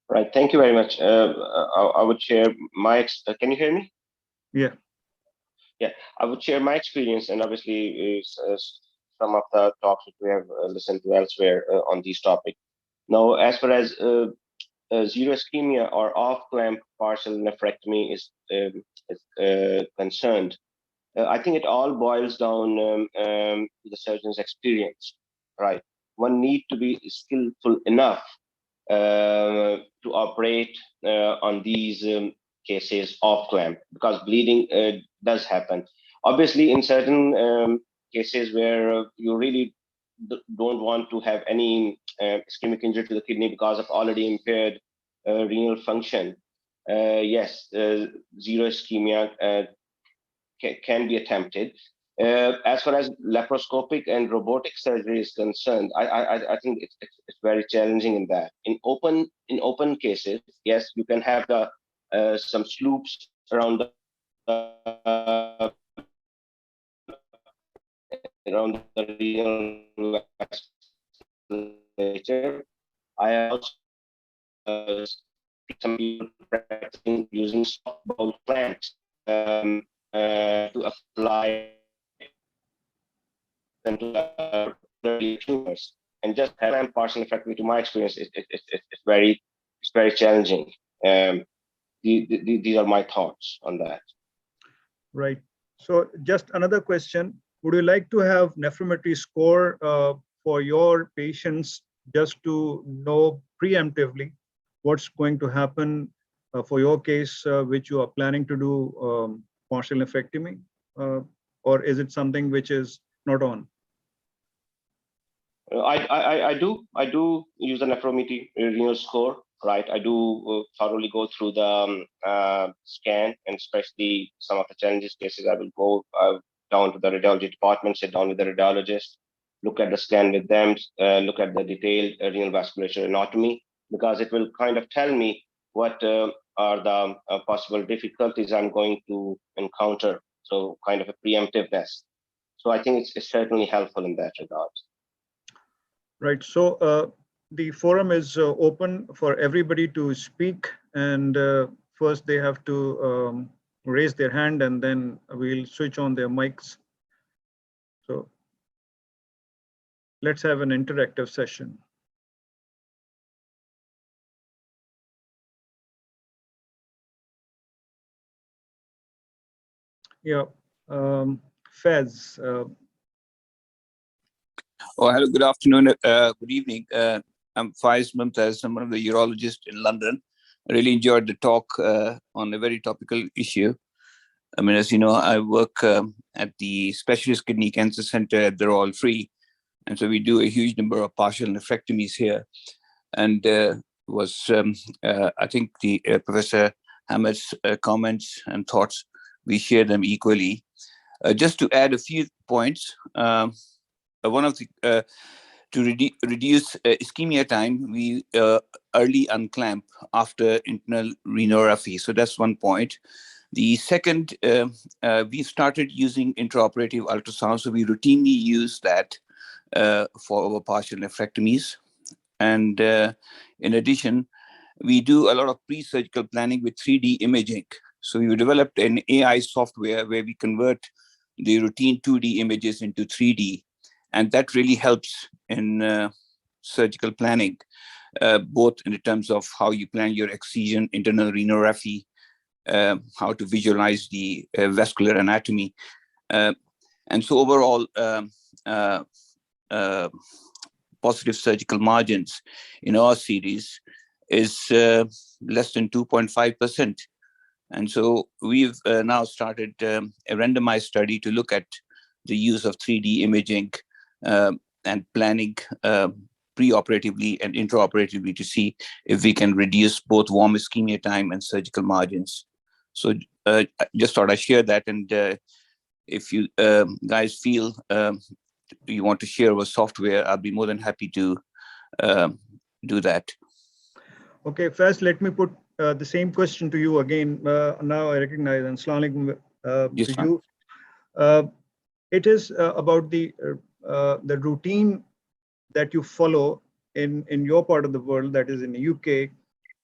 Speaker 3: Right. Thank you very much. I would share my. Can you hear me?
Speaker 1: Yeah.
Speaker 3: Yeah, I would share my experience, and obviously some of the talks that we have listened to elsewhere on these topics. Now, as far as zero ischemia or off-clamp partial nephrectomy is concerned, I think it all boils down to the surgeon's experience, right? One need to be skillful enough to operate on these cases off clamp, because bleeding does happen. Obviously, in certain cases where you really don't want to have any ischemic injury to the kidney because of already impaired renal function, yes, zero ischemia can be attempted. As far as laparoscopic and robotic surgery is concerned, I think it's very challenging in that. In open cases, yes, you can have the some sloops around the renal vasculature. I also some people practicing using softball clamps to apply them to the tumors. And just clamp partial nephrectomy, to my experience, it's very challenging. These are my thoughts on that.
Speaker 1: Right. So just another question. Would you like to have nephrometry score for your patients just to know preemptively what's going to happen for your case, which you are planning to do partial nephrectomy? Or is it something which is not on?
Speaker 3: I do use the nephrometry renal score, right? I do thoroughly go through the scan, and especially some of the challenges cases, I will go down to the radiology department, sit down with the radiologist, look at the scan with them, look at the detailed renal vasculature anatomy, because it will kind of tell me what are the possible difficulties I'm going to encounter. So kind of a preemptiveness. So I think it's certainly helpful in that regard.
Speaker 1: Right. So the forum is open for everybody to speak, and first they have to raise their hand, and then we'll switch on their mics. So let's have an interactive session. Yeah, Fez.
Speaker 5: Oh, hello, good afternoon, good evening. I'm Faiz Mumtaz. I'm one of the urologists in London. I really enjoyed the talk on a very topical issue. I mean, as you know, I work at the Specialist Kidney Cancer Center at the Royal Free. And so we do a huge number of partial nephrectomies here. And I think the Professor Hamid's comments and thoughts, we share them equally. Just to add a few points, one of the to reduce ischemia time, we early unclamp after internal renography. So that's one point. The second, we started using intraoperative ultrasound. So we routinely use that for our partial nephrectomies. And in addition, we do a lot of pre-surgical planning with 3D imaging. So we developed an AI software where we convert the routine 2D images into 3D. And that really helps in surgical planning, both in terms of how you plan your excision, internal renography, how to visualize the vascular anatomy. positive surgical margins in our series is less than 2.5%. And so we've now started a randomized study to look at the use of 3D imaging and planning preoperatively and intraoperatively to see if we can reduce both warm ischemia time and surgical margins. So I just thought I'd share that. And if you guys feel you want to share our software, I'll be more than happy to do that.
Speaker 1: Okay, first let me put the same question to you again. Now I recognize, and Assalamu alaikum
Speaker 5: Yes,
Speaker 1: to you. It is about the routine that you follow in your part of the world, that is in the UK,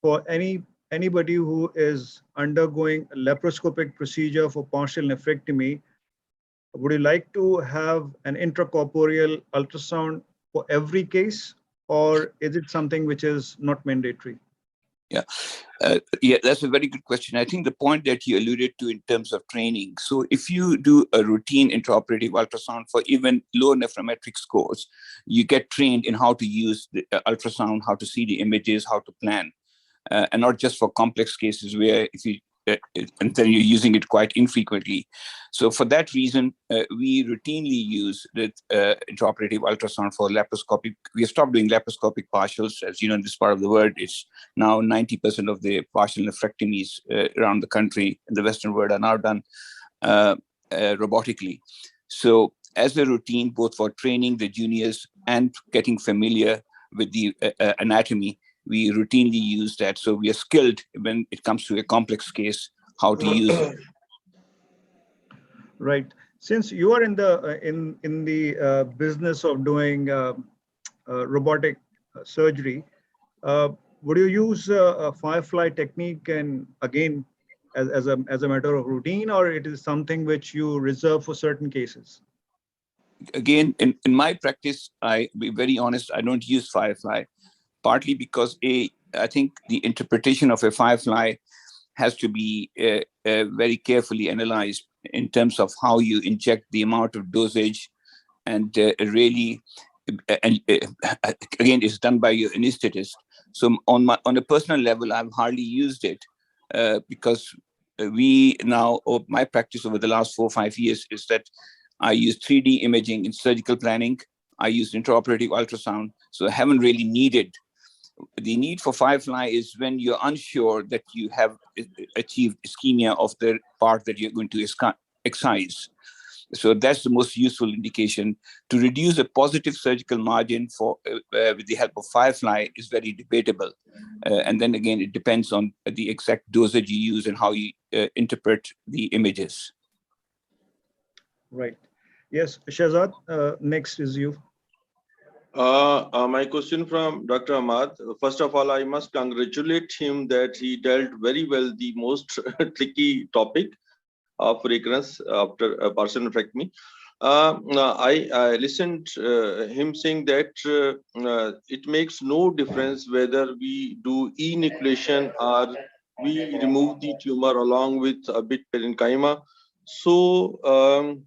Speaker 1: for anybody who is undergoing a laparoscopic procedure for partial nephrectomy. Would you like to have an intracorporeal ultrasound for every case, or is it something which is not mandatory?
Speaker 5: Yeah, that's a very good question. I think the point that you alluded to in terms of training. So if you do a routine intraoperative ultrasound for even low nephrometric scores, you get trained in how to use the ultrasound, how to see the images, how to plan, and not just for complex cases where if you and then you're using it quite infrequently. So for that reason, we routinely use the intraoperative ultrasound for laparoscopic. We have stopped doing laparoscopic partials. As you know, in this part of the world, it's now 90% of the partial nephrectomies around the country in the Western world are now done robotically. So as a routine, both for training the juniors and getting familiar with the anatomy, we routinely use that. So we are skilled when it comes to a complex case, how to use it.
Speaker 1: Right. Since you are in the business of doing robotic surgery, would you use a firefly technique, and again as a matter of routine, or it is something which you reserve for certain cases?
Speaker 5: Again, in my practice, I be very honest, I don't use firefly, partly because I think the interpretation of a firefly has to be very carefully analyzed in terms of how you inject the amount of dosage, and really, and again, it's done by your anesthetist. So on a personal level, I've hardly used it because my practice over the last 4 or 5 years is that I use 3D imaging in surgical planning. I use intraoperative ultrasound, so I haven't really needed. The need for firefly is when you're unsure that you have achieved ischemia of the part that you're going to excise. So that's the most useful indication. To reduce a positive surgical margin for with the help of firefly is very debatable. And then again, it depends on the exact dosage you use and how you interpret the images.
Speaker 1: Right. Yes, Shahzad, next is you.
Speaker 6: My question from Dr. Ahmad. First of all, I must congratulate him that he dealt very well the most tricky topic of recurrence after a partial nephrectomy. I listened him saying that it makes no difference whether we do enucleation or we remove the tumor along with a bit parenchyma. So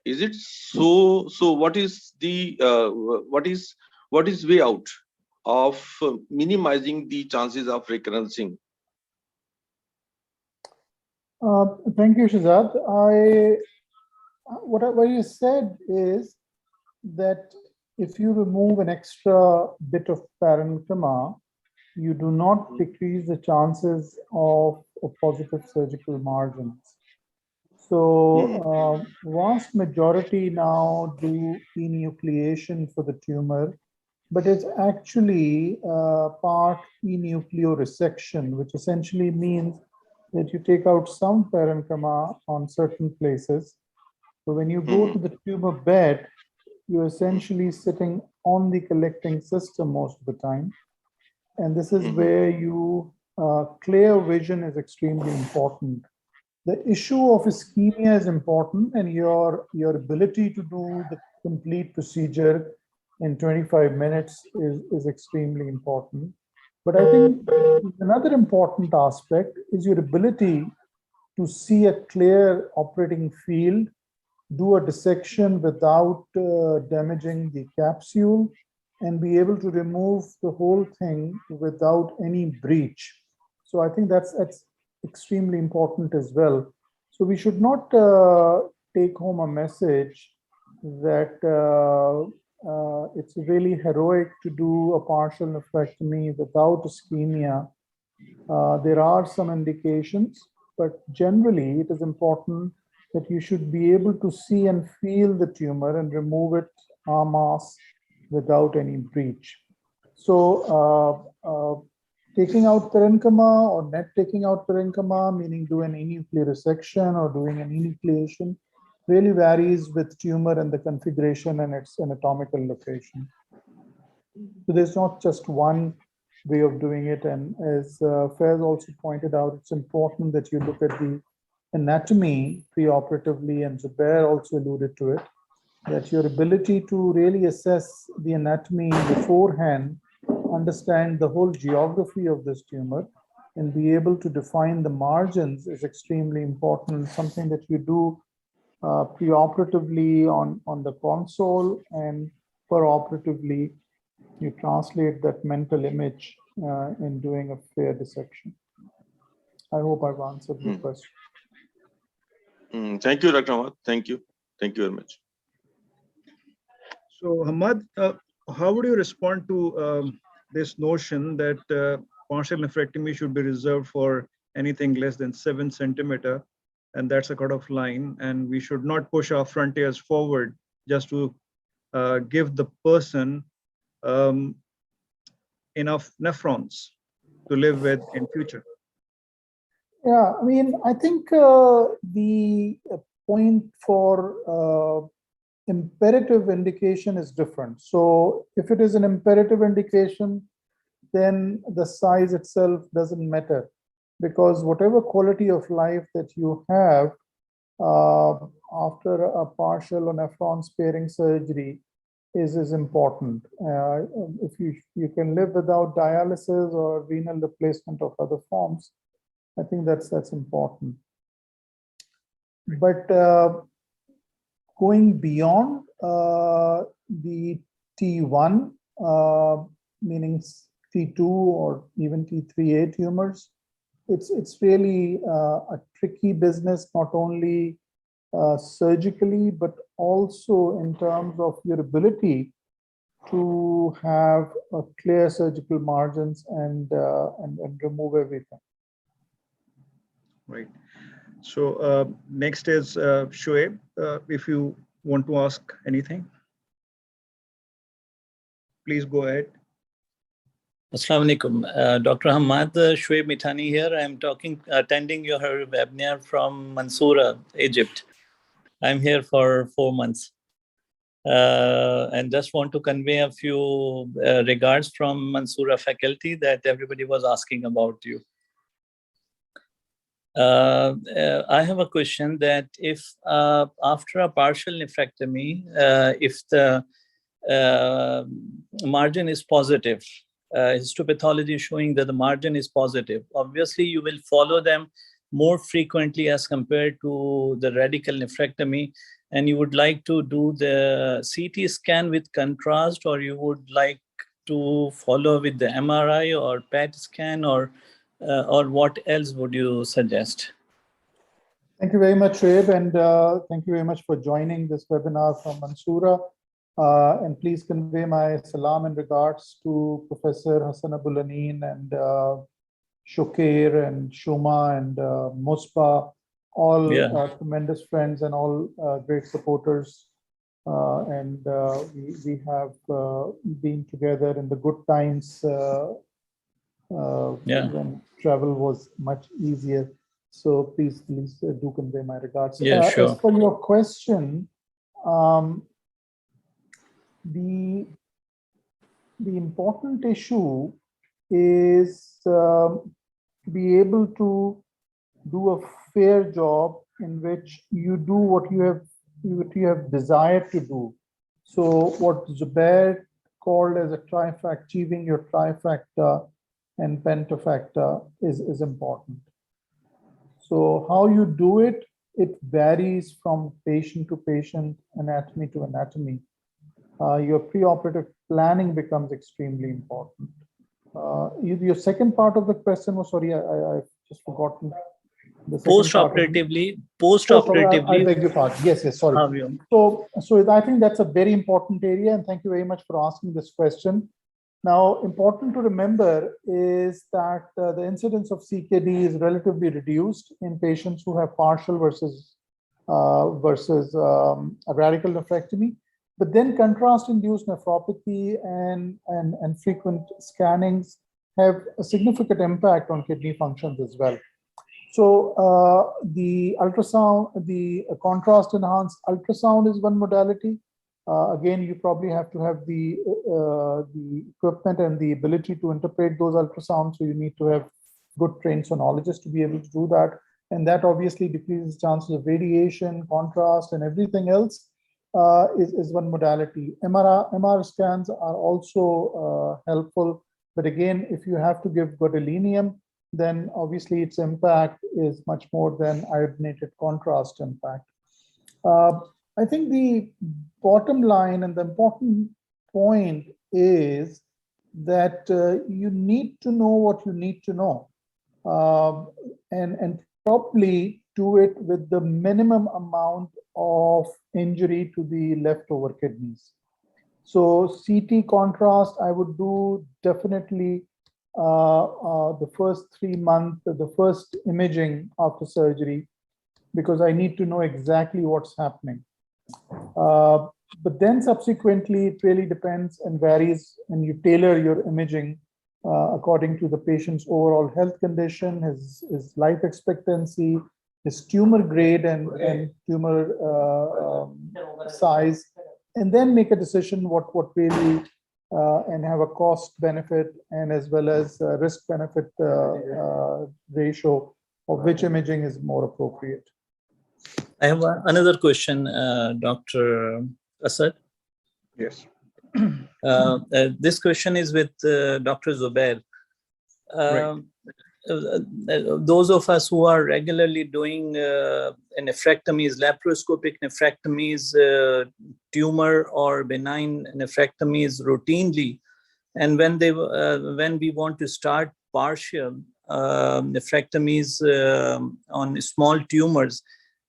Speaker 6: is it so? So what is the what is way out of minimizing the chances of recurrencing?
Speaker 4: Thank you, Shahzad. What you said is that if you remove an extra bit of parenchyma, you do not decrease the chances of positive surgical margins. So vast majority now do enucleation for the tumor, but it's actually part enucleoresection, which essentially means that you take out some parenchyma on certain places. So when you go to the tumor bed, you're essentially sitting on the collecting system most of the time. And this is where you clear vision is extremely important. The issue of ischemia is important, and your ability to do the complete procedure in 25 minutes is extremely important. But I think another important aspect is your ability to see a clear operating field, do a dissection without damaging the capsule, and be able to remove the whole thing without any breach. So I think that's extremely important as well. So we should not take home a message that it's really heroic to do a partial nephrectomy without ischemia. There are some indications, but generally it is important that you should be able to see and feel the tumor and remove it en masse without any breach. So taking out parenchyma or net taking out parenchyma, meaning doing enuclear resection or doing an enucleation, really varies with tumor and the configuration and its anatomical location. So there's not just one way of doing it. And as Faiz also pointed out, it's important that you look at the anatomy preoperatively, and Zubair also alluded to it, that your ability to really assess the anatomy beforehand, understand the whole geography of this tumor, and be able to define the margins is extremely important, something that you do preoperatively on the console, and peroperatively you translate that mental image in doing a fair dissection. I hope I've answered your question.
Speaker 6: Thank you, Dr. Ahmad. Thank you. Thank you very much.
Speaker 1: So, Hamad, how would you respond to this notion that partial nephrectomy should be reserved for anything less than 7 centimeter, and that's a cutoff line, and we should not push our frontiers forward just to give the person enough nephrons to live with in future?
Speaker 4: Yeah, I mean, I think the point for imperative indication is different. So if it is an imperative indication, then the size itself doesn't matter, because whatever quality of life that you have after a partial or nephron sparing surgery is important. If you can live without dialysis or renal replacement of other forms, I think that's important. But going beyond the T1, meaning T2 or even T3A tumors, it's really a tricky business, not only surgically, but also in terms of your ability to have a clear surgical margins and remove everything.
Speaker 1: Right. So next is Shoaib, if you want to ask anything, please go ahead.
Speaker 7: Assalamu alaikum. Dr. Hamad, Shoaib Mithani here. I'm attending your webinar from Mansoura, Egypt. I'm here for 4 months. And just want to convey a few regards from Mansoura faculty that everybody was asking about you. I have a question that if after a partial nephrectomy, if the margin is positive, histopathology showing that the margin is positive, obviously you will follow them more frequently as compared to the radical nephrectomy, and you would like to do the CT scan with contrast, or you would like to follow with the MRI or PET scan, or what else would you suggest?
Speaker 4: Thank you very much, Shoaib, and thank you very much for joining this webinar from Mansoura. And please convey my salam in regards to Professor Hassan Abul Aneen and Shokir and Shuma and Muspa, all tremendous friends and all great supporters. And we have been together in the good times when travel was much easier. So please do convey my regards.
Speaker 7: Yeah, sure.
Speaker 4: As for your question, the important issue is to be able to do a fair job in which you do what you have desired to do. So what Zubair called as achieving your trifecta and pentafecta is important. So how you do it varies from patient to patient, anatomy to anatomy. your preoperative planning becomes extremely important. Your second part of the question was, sorry, I've just forgotten. The second part of it.
Speaker 7: Post-operatively,
Speaker 4: I beg your pardon. Yes, sorry. So I think that's a very important area, and thank you very much for asking this question. Now, important to remember is that the incidence of CKD is relatively reduced in patients who have partial versus a radical nephrectomy. But then contrast-induced nephropathy and frequent scannings have a significant impact on kidney functions as well. So the ultrasound, the contrast-enhanced ultrasound is one modality. Again, you probably have to have the equipment and the ability to interpret those ultrasounds. So you need to have good trained sonologists to be able to do that. And that obviously decreases chances of radiation, contrast, and everything else is one modality. MR scans are also helpful. But again, if you have to give gadolinium, then obviously its impact is much more than iodinated contrast impact. I think the bottom line and the important point is that you need to know what you need to know, and probably do it with the minimum amount of injury to the leftover kidneys. So CT contrast, I would do definitely the first 3 months, the first imaging after surgery, because I need to know exactly what's happening. But then subsequently, it really depends and varies, and you tailor your imaging according to the patient's overall health condition, his life expectancy, his tumor grade and tumor size, and then make a decision what really and have a cost benefit and as well as risk benefit ratio of which imaging is more appropriate.
Speaker 7: I have another question, Dr. Asad.
Speaker 1: Yes.
Speaker 7: This question is with Dr. Zubair.
Speaker 1: Right.
Speaker 7: Those of us who are regularly doing nephrectomies, laparoscopic nephrectomies, tumor or benign nephrectomies routinely, and when we want to start partial nephrectomies on small tumors,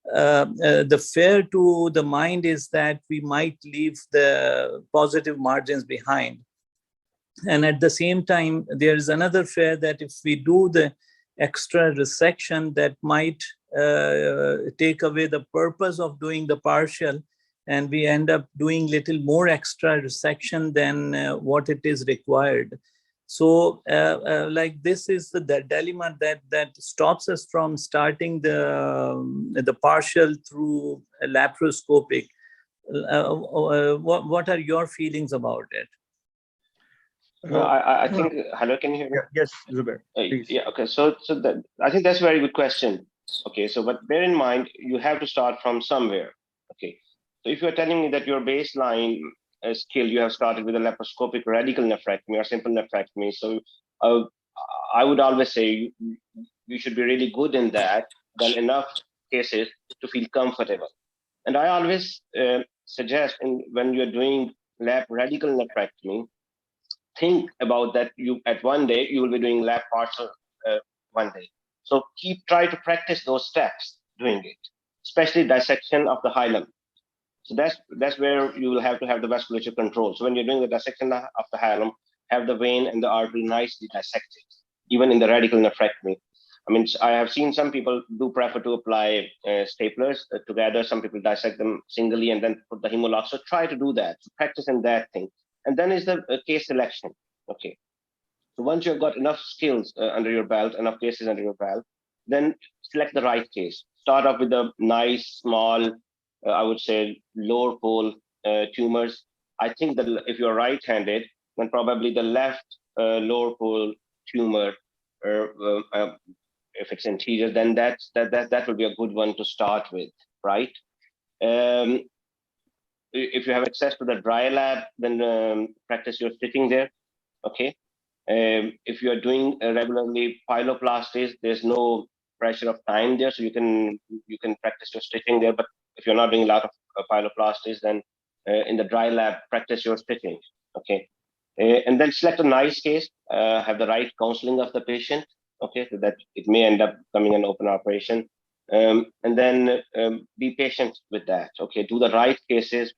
Speaker 7: the fear to the mind is that we might leave the positive margins behind. And at the same time, there is another fear that if we do the extra resection, that might take away the purpose of doing the partial, and we end up doing little more extra resection than what it is required. So like this is the dilemma that stops us from starting the partial through laparoscopic. What are your feelings about it?
Speaker 3: I think, hello, can you hear me?
Speaker 1: Yes, Zubair, please.
Speaker 3: Yeah, okay, so that, I think that's a very good question. Okay, so but bear in mind, you have to start from somewhere. Okay, so if you're telling me that your baseline skill, you have started with a laparoscopic radical nephrectomy or simple nephrectomy, so I would always say you should be really good in that, done enough cases to feel comfortable. And I always suggest when you're doing radical nephrectomy, think about that you at one day you will be doing lap partial one day. So try to practice those steps doing it, especially dissection of the hilum. So that's where you will have to have the vasculature control. So when you're doing the dissection of the hilum, have the vein and the artery nicely dissected, even in the radical nephrectomy. I mean, I have seen some people do prefer to apply staplers together. Some people dissect them singly and then put the hemolock. So try to do that. So practice in that thing. And then is the case selection. Okay. So once you've got enough skills under your belt, enough cases under your belt, then select the right case. Start off with a nice, small, I would say, lower pole tumors. I think that if you're right-handed, then probably the left lower pole tumor, if it's anterior, then that will be a good one to start with, right? If you have access to the dry lab, then practice your stitching there. Okay. If you are doing regularly pyeloplasties, there's no pressure of time there, so you can practice your stitching there. But if you're not doing a lot of pyeloplasties, then in the dry lab, practice your stitching. Okay, and then select a nice case, have the right counseling of the patient. Okay, so that it may end up becoming an open operation, and then be patient with that. Okay, do the right cases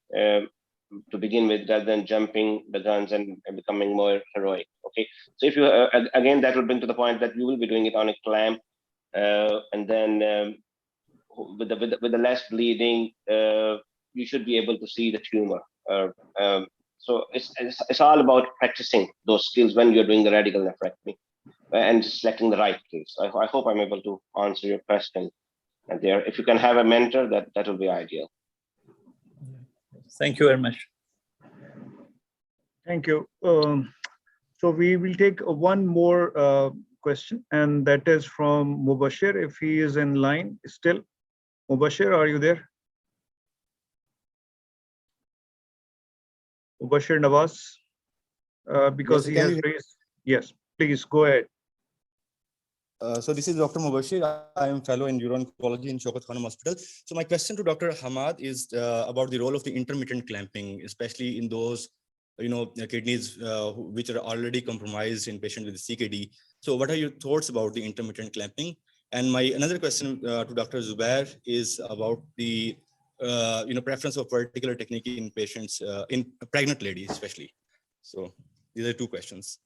Speaker 3: to begin with, rather than jumping the guns and becoming more heroic. Okay, so if you again, that will bring to the point that you will be doing it on a clamp, and then with the less bleeding, you should be able to see the tumor. So it's all about practicing those skills when you're doing the radical nephrectomy and selecting the right case. I hope I'm able to answer your question. And there, if you can have a mentor, that will be ideal.
Speaker 7: Thank you very much.
Speaker 1: Thank you. So we will take one more question, and that is from Mubashir, if he is in line still. Mubashir, are you there? Mubashir Nawaz, because
Speaker 8: Yes,
Speaker 1: he has raised. Yes, please go ahead.
Speaker 8: So this is Dr. Mubashir. I am fellow in Uro-Oncology in Shaukat Khanum Hospital. So my question to Dr. Hamad is about the role of the intermittent clamping, especially in those, kidneys which are already compromised in patients with CKD. So what are your thoughts about the intermittent clamping? And my another question to Dr. Zubair is about the preference of particular technique in patients, in pregnant ladies especially. So these are two questions.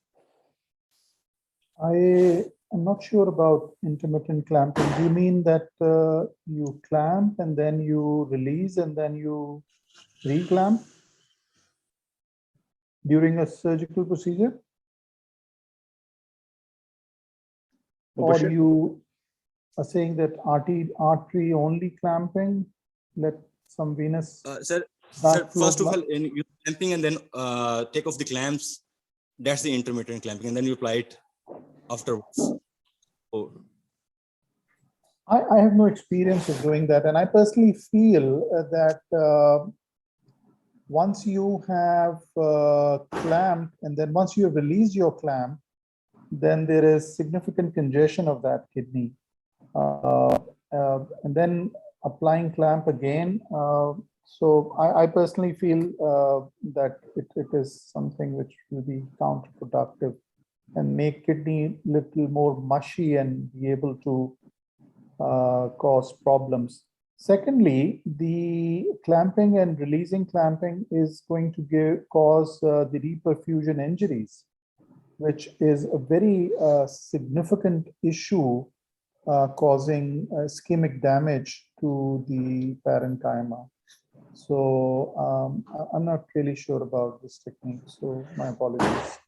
Speaker 4: I am not sure about intermittent clamping. Do you mean that you clamp and then you release and then you re-clamp during a surgical procedure? Or
Speaker 1: Mubashir?
Speaker 4: you are saying that artery only clamping, let some venous
Speaker 8: Sir,
Speaker 4: backflow
Speaker 8: first of
Speaker 4: blood?
Speaker 8: all, in you clamping and then take off the clamps, that's the intermittent clamping, and then you apply it afterwards. Oh.
Speaker 4: I have no experience of doing that, and I personally feel that once you have clamped and then once you have released your clamp, then there is significant congestion of that kidney. And then applying clamp again. So I personally feel that it is something which will be counterproductive and make kidney little more mushy and be able to cause problems. Secondly, the clamping and releasing clamping is going to cause the reperfusion injuries, which is a very significant issue, causing ischemic damage to the parenchyma. So I'm not really sure about this technique, so my apologies.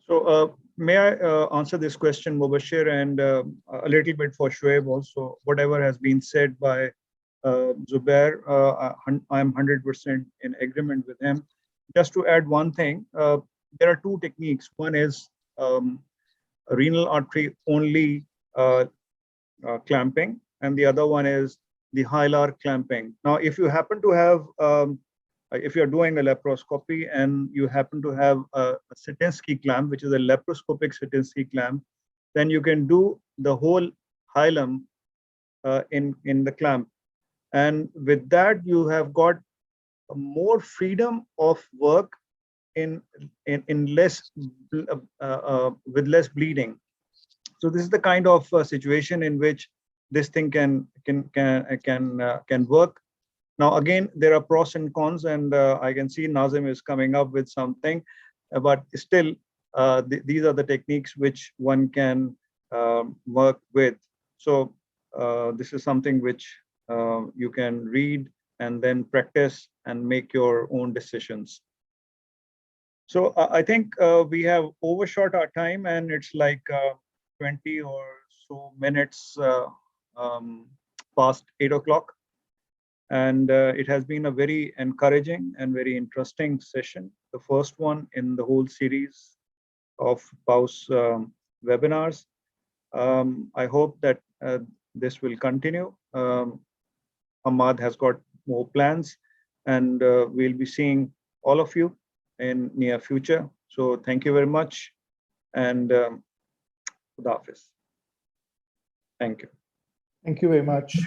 Speaker 1: So may I answer this question, Mubashir, and a little bit for Shoaib also. Whatever has been said by Zubair, I'm 100% in agreement with him. Just to add one thing, there are two techniques. One is renal artery only clamping, and the other one is the hilar clamping. Now, if you happen to have if you're doing a laparoscopy and you happen to have a Sitinsky clamp, which is a laparoscopic Sitinsky clamp, then you can do the whole hilum in the clamp. And with that, you have got more freedom of work in less with less bleeding. So this is the kind of situation in which this thing can work. Now, again, there are pros and cons, and I can see Nazim is coming up with something, but still, these are the techniques which one can work with. So this is something which you can read and then practice and make your own decisions. So I think we have overshot our time, and it's like 20 or so minutes past 8 o'clock. And it has been a very encouraging and very interesting session, the first one in the whole series of PAUS webinars. I hope that this will continue. Hamad has got more plans, and we'll be seeing all of you in near future. So thank you very much, and Khuda Hafiz. Thank you.
Speaker 4: Thank you very much.